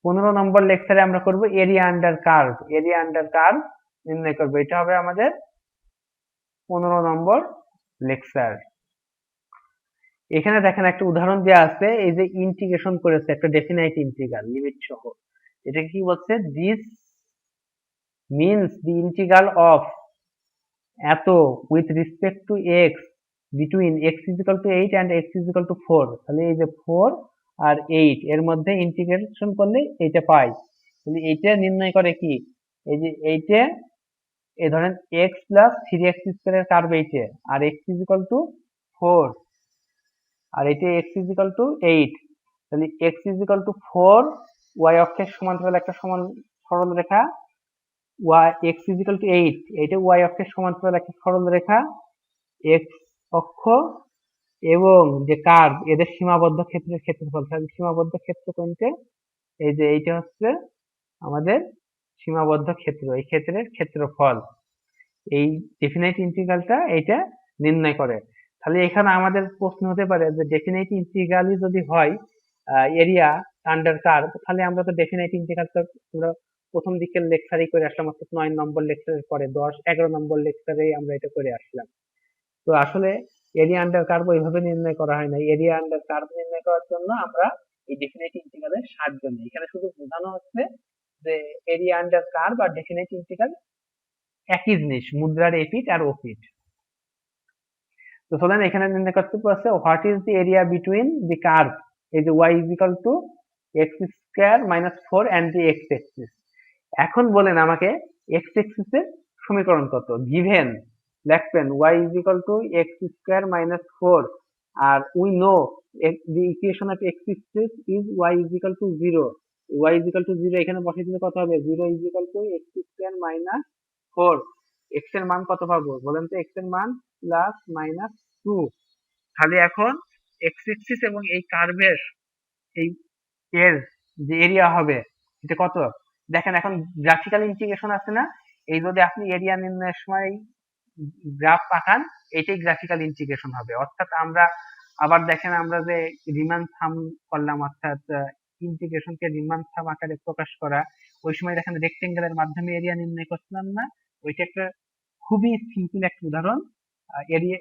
[SPEAKER 1] 15 নম্বর লেকচারে আমরা করব area under curve, area under curve নির্ণয় করব, এটা হবে আমাদের 15 নম্বর লেকচার। এখানে দেখেন একটা উদাহরণ দেওয়া আছে, এই যে ইন্টিগ্রেশন করেছে একটা ডেফিনাইট ইন্টিগ্রাল লিমিট সহ, এটা কি বলছে, this means the integral of এত with respect to x between x is equal to 8 and x is equal to 4, তাহলে এই যে 4 আর 8 এর মধ্যে ইন্টিগ্রেশন করলে এটা পাই। তাহলে এইটা নির্ণয় করে কি এই যে এইটে, এই ধরেন এক্স প্লাস থ্রি এক্স স্কোয়ারের কার্ভ এইটে, আর এক্স ইজ ইকাল টু 4, আর এইটে এক্স ইজ ইকাল টু 8। তাহলে x is equal to 4, y অক্ষের সমান্তরাল একটা সমান সরল রেখা, y x is equal to 8, এইটা ওয়াই অক্ষের সমান্তরাল একটা সরল রেখা, এক্স অক্ষ এবং যে কার্ভ এদের সীমাবদ্ধ ক্ষেত্রের ক্ষেত্রফল। তাহলে সীমাবদ্ধ ক্ষেত্র কোনটা? এই যে এইটা হচ্ছে আমাদের সীমাবদ্ধ ক্ষেত্র, এই ক্ষেত্রের ক্ষেত্রফল। এই ডেফিনাইট ইন্টিগ্রালটা এইটা নির্ণয় করে। তাহলে এখানে আমাদের প্রশ্ন হতে পারে যে ডেফিনাইট ইন্টিগ্রালই যদি হয় এরিয়া আন্ডার কার্ভ, তাহলে আমরা তো ডেফিনাইট ইন্টিগ্রালটা আমরা প্রথম দিকের লেকচারেই করে আসলাম, অর্থাৎ 9 নম্বর লেকচারের পরে 10-11 নম্বর লেকচারেই আমরা এটা করে আসলাম। তো আসলে এরিয়া আন্ডার কার্ভ ওইভাবে নির্ণয় করা হয় না। এরিয়া আন্ডার কার্ভ নির্ণয় করার জন্য আমরা এই ডেফিনাইট ইন্টিগ্রালের সাহায্য নিই। এখানে শুধু বোঝানো হচ্ছে যে এরিয়া আন্ডার কার্ভ আর ডেফিনাইট ইন্টিগ্রাল একই জিনিস, মুদ্রার এপিঠ আর ওপিঠ। তো চলেন এখানে নির্ণয় করতে পারছে what is the area between the curve, এই যে Y is equal to X square minus 4 and the X axis. এখন বলেন আমাকে এক্স এক্সিস এর সমীকরণ কত গিভেন। লিখবেন y is equal to x square minus 4, R we know the equation of x axis is y is equal to 0, y is equal to 0 এখানে বসিয়ে দিলে কত হবে? 0 is equal to x square minus 4, x এর মান কত পাবো বলেন তো? x এর মান প্লাস মাইনাস 2। তাহলে এখন x axis এবং এই কার্ভের এই এর যে এরিয়া হবে এটা কত? দেখেন এখন গ্রাফিক্যাল ইন্টিগ্রেশন আছে না, এই যদি আপনি এরিয়া নির্ণয়ের সময় গ্রাফ পাঠান, এটাই গ্রাফিক্যাল ইন্টিগ্রেশন হবে। অর্থাৎ আমরা আবার দেখেন আমরা যে রিমান সাম করলাম, অর্থাৎ ইন্টিগ্রেশনকে রিমান সাম আকারে প্রকাশ করা, ওই সময় দেখেন রেক্টেঙ্গেলের মাধ্যমে এরিয়া নির্ণয় করছিলাম না, ওইটা একটা খুবই সিম্পল একটা উদাহরণ এরিয়া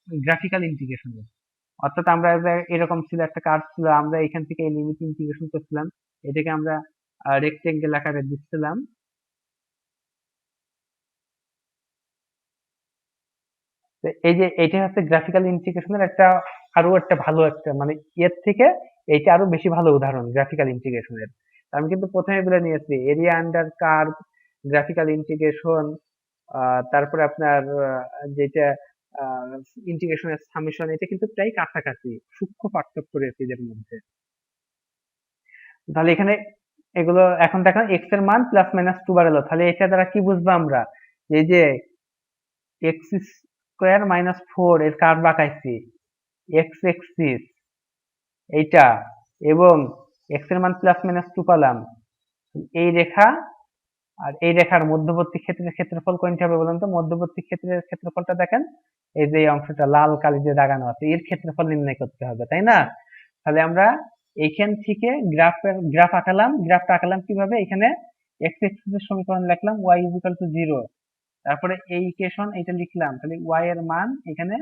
[SPEAKER 1] গ্রাফিক্যাল ইন্টিগ্রেশনের। অর্থাৎ আমরা এরকম ছিল একটা কার্ভ ছিল, আমরা এখান থেকে এই লিমিট ইন্টিগ্রেশন করছিলাম, এটাকে আমরা রেক্টেঙ্গেল আকারে দিচ্ছিলাম। এই যে এটা হচ্ছে গ্রাফিক্যাল ইন্টিগ্রেশনের একটা আরো একটা ভালো একটা মানে এর থেকে এইটা আরো বেশি ভালো উদাহরণ গ্রাফিক্যাল ইন্টিগ্রেশনের। আমি কিন্তু প্রথমে বলে নিয়েছি area under curve, graphical integration, তারপরে আপনার যেটা ইন্টিগ্রেশনের সামেশন, এটা কিন্তু প্রায় কাছাকাছি, সূক্ষ্ম পার্থক্য রয়েছে এদের মধ্যে। তাহলে এখানে এগুলো এখন দেখেন এক্স এর মান প্লাস মাইনাস 2 বাড়ালো, তাহলে এটা দ্বারা কি বুঝবো আমরা? এই যে এক্স স্কোয়ার মাইনাস 4 এর কার্ভ আঁকাইছি, এক্স এক্সিস এইটা, এবং এক্স এর মান প্লাস মাইনাস 2 পালাম, এই রেখা আর এই রেখার মধ্যবর্তী ক্ষেত্রের ক্ষেত্রফল কোনটা হবে বলেন তো? মধ্যবর্তী ক্ষেত্রের ক্ষেত্রফলটা দেখেন, এই যে অংশটা লাল কালি দিয়ে দাগানো আছে, এর ক্ষেত্রফল নির্ণয় করতে হবে, তাই না? তাহলে আমরা এইখান থেকে গ্রাফ আঁকালাম, গ্রাফটা আঁকালাম কিভাবে? এখানে এক্স এক্সিস এর সমীকরণ লিখলাম y is equal to 0, তারপরে এই ইকুয়েশন এটা লিখলাম, তাহলে y এর মান এখানে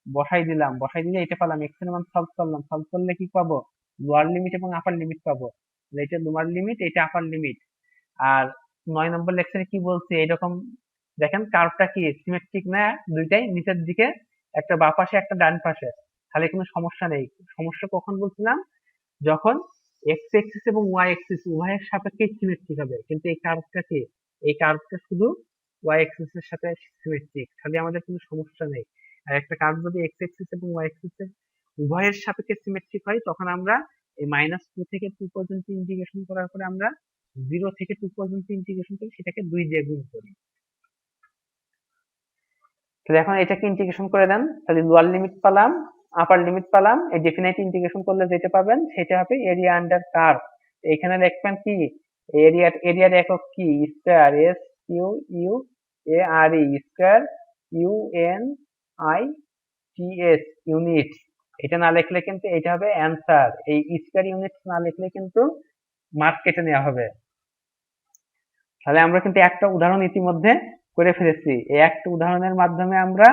[SPEAKER 1] বসাই দিলাম, বসাই দিলে এটা পেলাম, x এর মান সলভ করলাম, সলভ করলে কি পাবো? লোয়ার লিমিট এবং আপার লিমিট পাবো। এটা লোয়ার লিমিট, এটা আপার লিমিট। আর 9 নম্বর লেকচারে কি বলছে এরকম দেখেন কার্ভটা কি সিমেট্রিক না? দুইটাই নিচের দিকে, একটা বাঁ পাশে একটা ডান পাশে, তাহলে কোনো সমস্যা নেই। সমস্যা কখন বলছিলাম? যখন এক্স এক্সিস এবং ওয়াই এক্সিস উভয়ের সাপেক্ষে সিমেট্রিক হবে, কিন্তু এই কার্ভটা কি? এই কার্ভটা শুধু ওয়াই এক্সিস এর সাথে সিমেট্রিক, তাহলে আমাদের কোনো সমস্যা নেই। আর একটা কার্ভ যদি এক্স এক্সিস এবং ওয়াই এক্সিস এর উভয়ের সাপেক্ষে সিমেট্রিক হয়, তখন আমরা এই -2 থেকে 2 পর্যন্ত ইন্টিগ্রেশন করার পরে আমরা 0 থেকে 2 পর্যন্ত ইন্টিগ্রেশন করি, সেটাকে 2 দিয়ে গুণ করি। তাহলে এখন এটাকে ইন্টিগ্রেশন করে দেন, তাহলে লোয়ার লিমিট পেলাম, আপার লিমিট পেলাম, এই ডেফিনাইট ইন্টিগ্রেশন করলে যেটা পাবেন সেটা হবে এরিয়া আন্ডার কার্ভ। এখানে লিখবেন কি? এরিয়ার একক কি? Square, S Q U A R E, square U N I T S, unit. এটা না লিখলে কিন্তু এটা হবে অ্যান্সার, এই স্কয়ার ইউনিট না লিখলে কিন্তু মার্ক কেটে নেওয়া হবে। তাহলে আমরা কিন্তু একটা উদাহরণ ইতিমধ্যে করে ফেলেছি, এই একটা উদাহরণের মাধ্যমে আমরা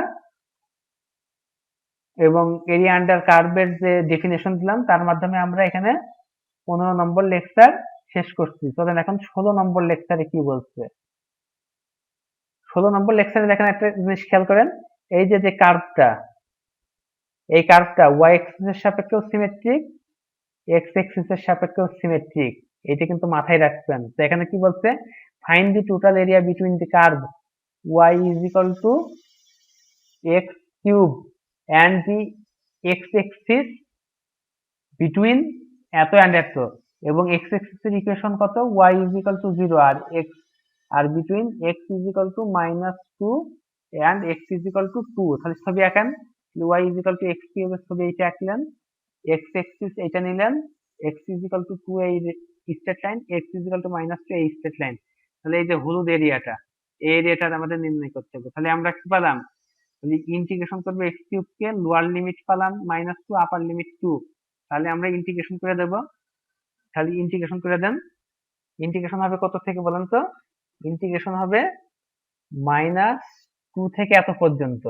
[SPEAKER 1] এবং এরিয়া আন্ডার কার্ভের যে ডেফিনেশন দিলাম তার মাধ্যমে আমরা এখানে 15 নম্বর লেকচার শেষ করছি। চলেন এখন 16 নম্বর লেকচারে কি বলছে। 16 নম্বর লেকচারে দেখেন একটা জিনিস খেয়াল করেন, এই যে কার্ভটা, এই কার্ভটা ওয়াই এক্সিস এর সাপেক্ষেও সিমেট্রিক, এক্স এক্সিস এর সাপেক্ষেও সিমেট্রিক, এটা কিন্তু মাথায় রাখবেন। তো এখানে কি বলছে? find the total area between the curve y is equal to x cube and the x axis between এত and এত, এবং x axis এর ইকুয়েশন কত, y is equal to 0 আর between x is equal to -2 and x is equal to 2, তাহলে ছবি আঁকেন। y is equal to x cube এর ছবি এইটা আঁকলেন, x axis এটা নিলেন, x is equal to 2 এই straight line, x is equal to -2 এই স্ট্রেট লাইন। তাহলে এই যে হলুদ এরিয়াটা, এই এরিয়াটা আমাদের নির্ণয় করতে হবে। তাহলে আমরা কি পেলাম, ইন্টিগ্রেশন করবো x কিউব কে, লোয়ার লিমিট পেলাম -2, আপার লিমিট 2। তাহলে আমরা ইন্টিগ্রেশন করে দেব, তাহলে ইন্টিগ্রেশন করে দেন। ইন্টিগ্রেশন হবে কত থেকে বলেন তো, ইন্টিগ্রেশন হবে -2 থেকে এত পর্যন্ত।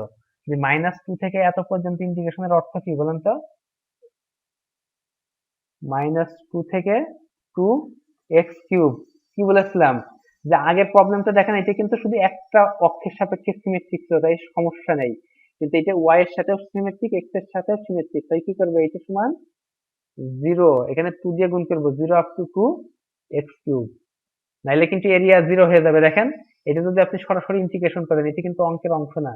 [SPEAKER 1] যে -2 থেকে এত পর্যন্ত ইন্টিগ্রেশনের অর্থ কি বলেন তো, -2 থেকে 2 x কিউব। কি বলেছিলাম যে আগের প্রবলেমটা দেখেন, এটা কিন্তু শুধু একটা অক্ষের সাপেক্ষে সিমেট্রিক ছিল, তাই সমস্যা নেই, কিন্তু এটা y এর সাথেও সিমেট্রিক, x এর সাথেও সিমেট্রিক, তাই কি করবো, এটা সমান 0, এখানে 2 দিয়ে গুণ করবো, 0 up to 2 x কিউব। নাইলে কিন্তু এরিয়া 0 হয়ে যাবে। দেখেন এটা যদি আপনি সরাসরি ইন্টিগ্রেশন করেন, এটা কিন্তু অঙ্কের অংশ না,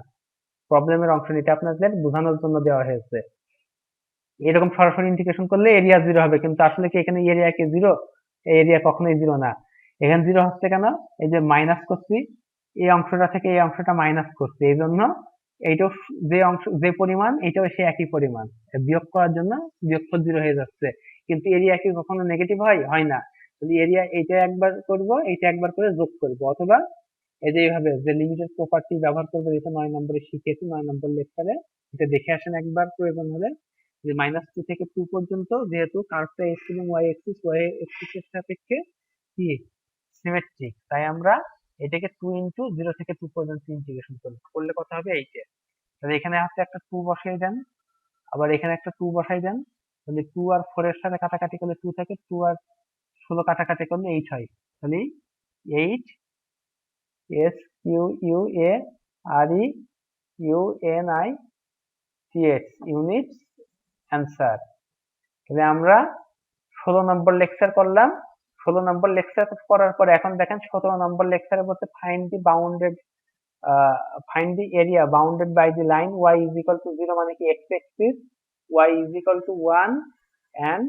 [SPEAKER 1] প্রবলেমের অংশ না, এটা আপনাদের বোঝানোর জন্য দেওয়া হয়েছে। এরকম সরাসরি ইন্টিগ্রেশন করলে এরিয়া 0 হবে, কিন্তু আসলে কি এখানে এরিয়া কি 0? এই এরিয়া কখনোই 0 না। এখানে 0 হচ্ছে কেন, এই যে মাইনাস করছি, এই অংশটা থেকে এই অংশটা মাইনাস করছি, এই জন্য এইটাও যে অংশ যে পরিমাণ, এটাও সে একই পরিমাণ, বিয়োগ করার জন্য বিয়োগফল 0 হয়ে যাচ্ছে। কিন্তু এরিয়া কি কখনো নেগেটিভ হয়? হয় না। তাহলে এরিয়া এইটা একবার করব, এইটা একবার করে যোগ করব, অথবা এই যে এইভাবে যে লিমিটের প্রপার্টি ব্যবহার করবো, এটা 9 নম্বরে শিখেছি, 9 নম্বর লেকচারে, এটা দেখে আসেন একবার প্রয়োজন হলে। যে -2 থেকে 2 পর্যন্ত যেহেতু কার্ভটা x এবং y এক্সিস এর সাপেক্ষে কি সিমেট্রিক, তাই আমরা এটাকে 2 ইনটু 0 থেকে 2 পর্যন্ত ইন্টিগ্রেশন করলে কত হবে, এইটা। তাহলে এখানে হচ্ছে একটা 2 বসাই দেন, আবার এখানে একটা 2 বসাই দেন, তাহলে 2 আর 4 এর সাথে কাটাকাটি করলে 2 থাকে, 2 আর 16 কাটাকাটি করলে 8 হয়। তাহলে 8 s q u a r e u n i t h unit answer. তাহলে আমরা 16 নম্বর লেকচার করলাম। 16 নম্বর লেকচার করার পরে এখন দেখেন 17 নম্বর লেকচারে বলতে find the area bounded by the line y is equal to 0, মানে কি x axis, y is equal to 1 and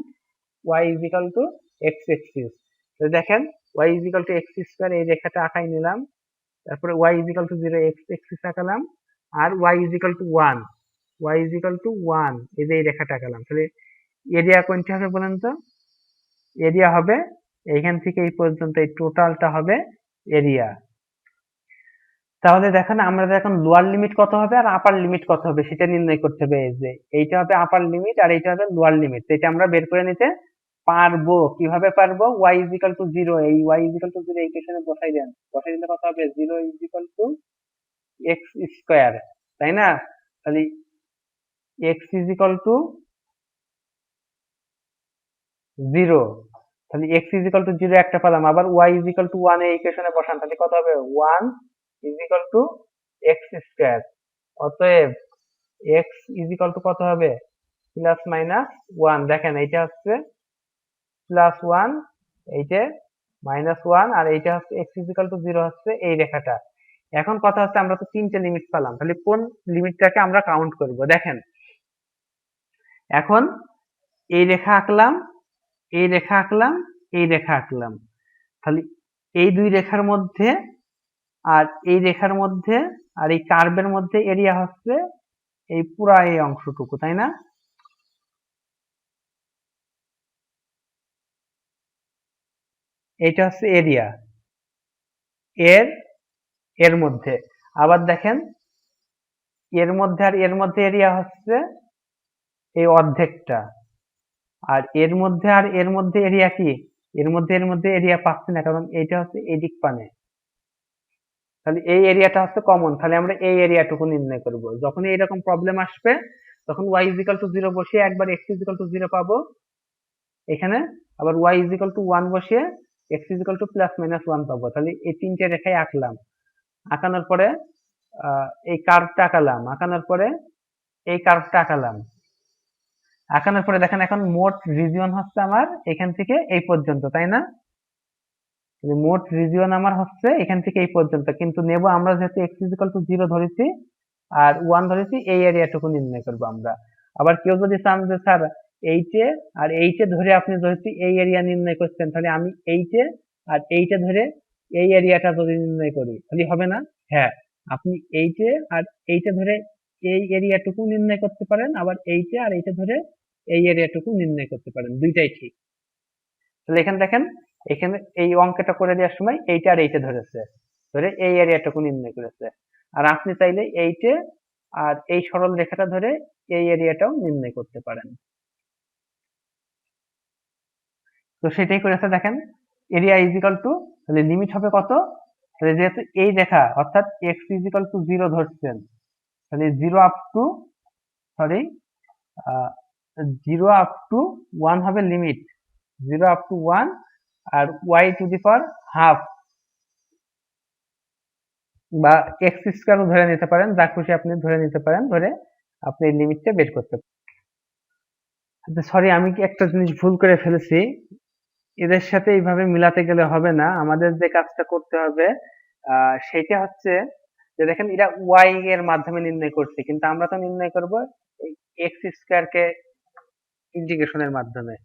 [SPEAKER 1] y is equal to x axis। তো দেখেন y is equal to x square, এই রেখাটা আঁকাই নিলাম, তারপরে y is equal to 0 x axis আঁকালাম, R y is equal to 1, y is equal to 1, এই যে এই রেখাটা আঁকালাম। তাহলে এরিয়া কোনটি হবে বলেন তো, এরিয়া হবে এইখান থেকে এই পর্যন্ত, এই টোটালটা হবে এরিয়া। তাহলে দেখেন আমরা এখন লোয়ার লিমিট কত হবে আর আপার লিমিট কত হবে সেটা নির্ণয় করতে হবে। এই যে এইটা হবে আপার লিমিট আর এইটা হবে লোয়ার লিমিট, এটা আমরা বের করে নিতে পারবো। কিভাবে পারবো, y is equal to 0, এই y is equal to 0 এই ইকুয়েশনে বসাই দেন, বসাই দিলে কত হবে, 0 is equal to x square, তাই না? তাহলে x is equal to 0, তাহলে x is equal to 0 একটা পেলাম, আবার y is equal to 1 এই ইকুয়েশনে বসান, তাহলে কত হবে, 1 is equal to x square. অতএব x is equal to কত হবে, প্লাস মাইনাস 1। দেখেন এইটা হচ্ছে প্লাস 1, এইটা মাইনাস 1, আর এইটা হচ্ছে x is equal to 0 হচ্ছে এই রেখাটা। এখন কথা হচ্ছে আমরা তো তিনটে লিমিট পেলাম, তাহলে কোন লিমিটটাকে আমরা কাউন্ট করব। দেখেন এখন এই রেখা আঁকলাম, এই রেখা আঁকলাম, এই রেখা আঁকলাম, তাহলে এই দুই রেখার মধ্যে আর এই রেখার মধ্যে আর এই কার্ভের মধ্যে এরিয়া হচ্ছে এই পুরা এই অংশটুকু, তাই না? এইটা হচ্ছে এরিয়া এর এর মধ্যে। আবার দেখেন এর মধ্যে আর এর মধ্যে এরিয়া হচ্ছে এই অর্ধেকটা, আর এর মধ্যে আর এর মধ্যে এরিয়া কি, এর মধ্যে এরিয়া পাচ্ছি না, কারণ এইটা হচ্ছে এদিক পানে। তাহলে এই এরিয়াটা হচ্ছে কমন, তাহলে আমরা এই এরিয়াটুকু নির্ণয় করব। যখন এরকম প্রবলেম আসবে তখন y is equal to 0 বসিয়ে একবার x is equal to 0 পাবো এখানে, আবার y is equal to 1 বসিয়ে x is equal to plus minus 1 পাবো। তাহলে এই তিনটে রেখাই আঁকলাম, আঁকানোর পরে এই কার্ভটা আঁকালাম, আঁকানোর পরে এই কার্ভটা আঁকালাম, আঁকানোর পরে দেখেন এখন মোট রিজিয়ন হচ্ছে আমার এখান থেকে এই পর্যন্ত, তাই না? মোট রিজিয়ন আমার হচ্ছে এখান থেকে এই পর্যন্ত, কিন্তু নেব আমরা যেহেতু x ইকুয়াল টু 0 ধরেছি আর 1 ধরেছি, এই এরিয়াটুকু নির্ণয় করব আমরা। আবার কেউ যদি চান যে স্যার এইটে আর এইটে ধরে আপনি যেহেতু এই এরিয়া নির্ণয় করছেন, তাহলে আমি এইটে আর এইটে ধরে এই এরিয়াটা যদি নির্ণয় করি তাহলে হবে না? হ্যাঁ, আপনি এইটে আর এইটে ধরে এই এরিয়াটুকু নির্ণয় করতে পারেন, আবার এইটে আর এইটে ধরে এই এরিয়াটুকু নির্ণয় করতে পারেন, দুইটাই ঠিক। তাহলে এখানে দেখেন, এখানে এই অঙ্কটা করে দেওয়ার সময় এইটা আর এইটা ধরেছে, ধরে এই এরিয়াটুকু নির্ণয় করেছে। আর আপনি চাইলে এইটে আর এই সরল রেখাটা ধরে এই এরিয়াটাও নির্ণয় করতে পারেন। তো সেটাই করেছে দেখেন, এরিয়া ইজ ইকাল টু, তাহলে লিমিট হবে কত? তাহলে যেহেতু এই রেখা অর্থাৎ এক্স ইজ ইকাল টু 0 ধরছেন, তাহলে 0 up to, sorry, 0 up to 1 হবে লিমিট, 0 আপ টু 1, আর y to the power half বা এক্স স্কয়ারও ধরে নিতে পারেন, যা খুশি আপনি ধরে নিতে পারেন, ধরে আপনি এই লিমিটটা বের করতে পারেন। সরি, আমি কি একটা জিনিস ভুল করে ফেলেছি, এদের সাথে এইভাবে মিলাতে গেলে হবে না, আমাদের যে কাজটা করতে হবে সেটা হচ্ছে যে দেখেন এরা y এর মাধ্যমে নির্ণয় করছে, কিন্তু আমরা তো নির্ণয় করব এক্স স্কয়ার কে ইন্টিগ্রেশনের মাধ্যমে।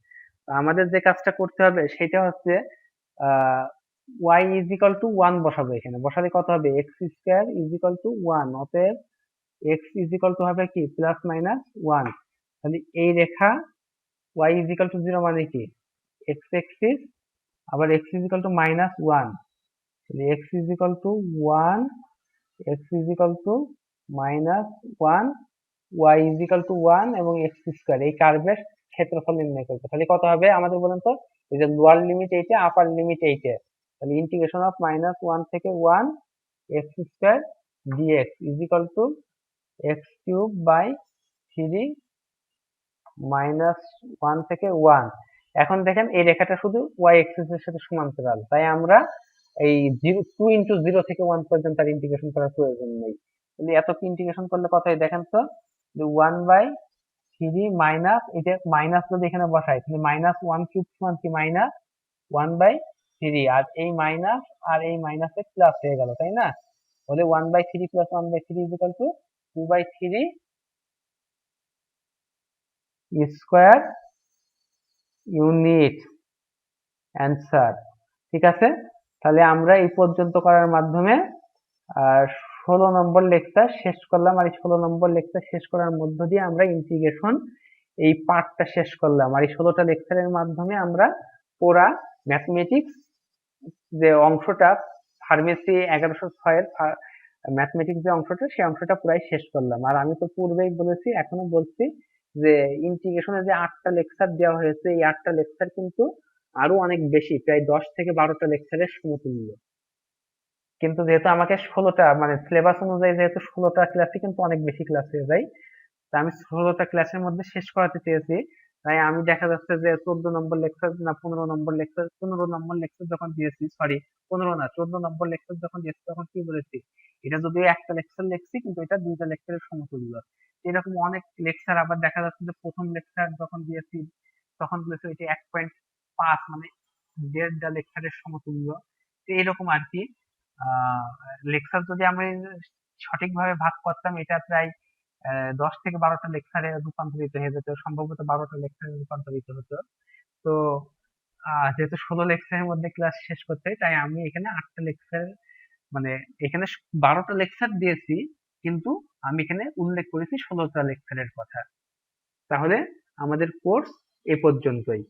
[SPEAKER 1] আমাদের যে কাজটা করতে হবে সেটা হচ্ছে y ইজ ইকাল টু 1 বসাবো, এখানে বসালে কত হবে? x square is equal two 1, অতএব x ইজ ইকাল টু হবে কি প্লাস মাইনাস 1। তাহলে এই রেখা y ইজ ইকাল টু 0 মানে কি x এক্সিস, আবার x is equal two minus 1, তাহলে x is equal two 1, x is equal two minus 1, y is equal two 1 এবং x স্কয়ার, এই কার্ভের ক্ষেত্রফল নির্ণয় করতে। তাহলে কত হবে আমাদের বলেন তো? এই যে লোয়ার লিমিট এইটা, আপার লিমিট এইটা, তাহলে ইন্টিগ্রেশন অফ মাইনাস 1 থেকে 1 x square dx is equal to x cube by 3 minus 1 থেকে 1। এখন দেখেন এই রেখাটা শুধু y এক্সিস এর সাথে সমান্তরাল, তাই আমরা এই 2 ইন্টু 0 থেকে 1 পর্যন্ত আর ইন্টিগ্রেশন করার প্রয়োজন নেই। তাহলে এত কি ইন্টিগ্রেশন করলে কত হয় দেখেন তো, 1/3 মাইনাস, এটা মাইনাস যদি এখানে বসাই তাহলে মাইনাস 1 কিউব সমান কি মাইনাস 1/3, আর এই মাইনাস আর এই মাইনাসে প্লাস হয়ে গেল, তাই না? তাহলে 1/3 plus 1/3 is equal two 2/3 square unit answer. ঠিক আছে, তাহলে আমরা এই পর্যন্ত করার মাধ্যমে 16 নম্বর লেকচার শেষ করলাম, আর এই 16 নম্বর লেকচার শেষ করার মধ্য দিয়ে আমরা ইন্টিগ্রেশন এই পার্টটা শেষ করলাম। আর এই 16টা লেকচারের মাধ্যমে আমরা পুরা ম্যাথমেটিক্স যে অংশটা, ফার্মেসি 1106 এর ম্যাথমেটিক্স যে অংশটা, সেই অংশটা পুরাই শেষ করলাম। আর আমি তো পূর্বেই বলেছি, এখনো বলছি, যে ইন্টিগ্রেশনের যে 8টা লেকচার দেওয়া হয়েছে, এই 8টা লেকচার কিন্তু আরো অনেক বেশি, প্রায় 10 থেকে 12টা লেকচারের সমতুল্য। কিন্তু যেহেতু আমাকে 16টা মানে সিলেবাস অনুযায়ী যেহেতু 16টা ক্লাসে কিন্তু অনেক বেশি ক্লাস হয়ে যায়, তা আমি 16টা ক্লাসের মধ্যে শেষ করাতে চেয়েছি। তাই আমি দেখা যাচ্ছে যে 14 নম্বর লেকচার না 15 নম্বর লেকচার, 15 নম্বর লেকচার যখন দিয়েছি, সরি 15 না 14 নম্বর লেকচার যখন দিয়েছি, তখন কি বলেছি, এটা যদিও একটা লেকচার লিখছি কিন্তু এটা দুইটা লেকচারের সমতুল্য। এরকম অনেক লেকচার আবার দেখা যাচ্ছে যে প্রথম লেকচার যখন দিয়েছি তখন বলেছি এটা 1.5 মানে দেড়টা লেকচারের সমতুল্য। তো এরকম আর কি লেকচার যদি আমরা সঠিকভাবে ভাগ করতাম, এটা প্রায় 10 থেকে 12টা লেকচারে রূপান্তরিত হয়ে যেত, সম্ভবত 12টা লেকচারে রূপান্তরিত হতো। তো যেহেতু 16 লেকচারের মধ্যে ক্লাস শেষ করতে হয়, তাই আমি এখানে 8টা লেকচার মানে এখানে 12টা লেকচার দিয়েছি, কিন্তু আমি এখানে উল্লেখ করেছি 16টা লেকচারের কথা। তাহলে আমাদের কোর্স এ পর্যন্তই।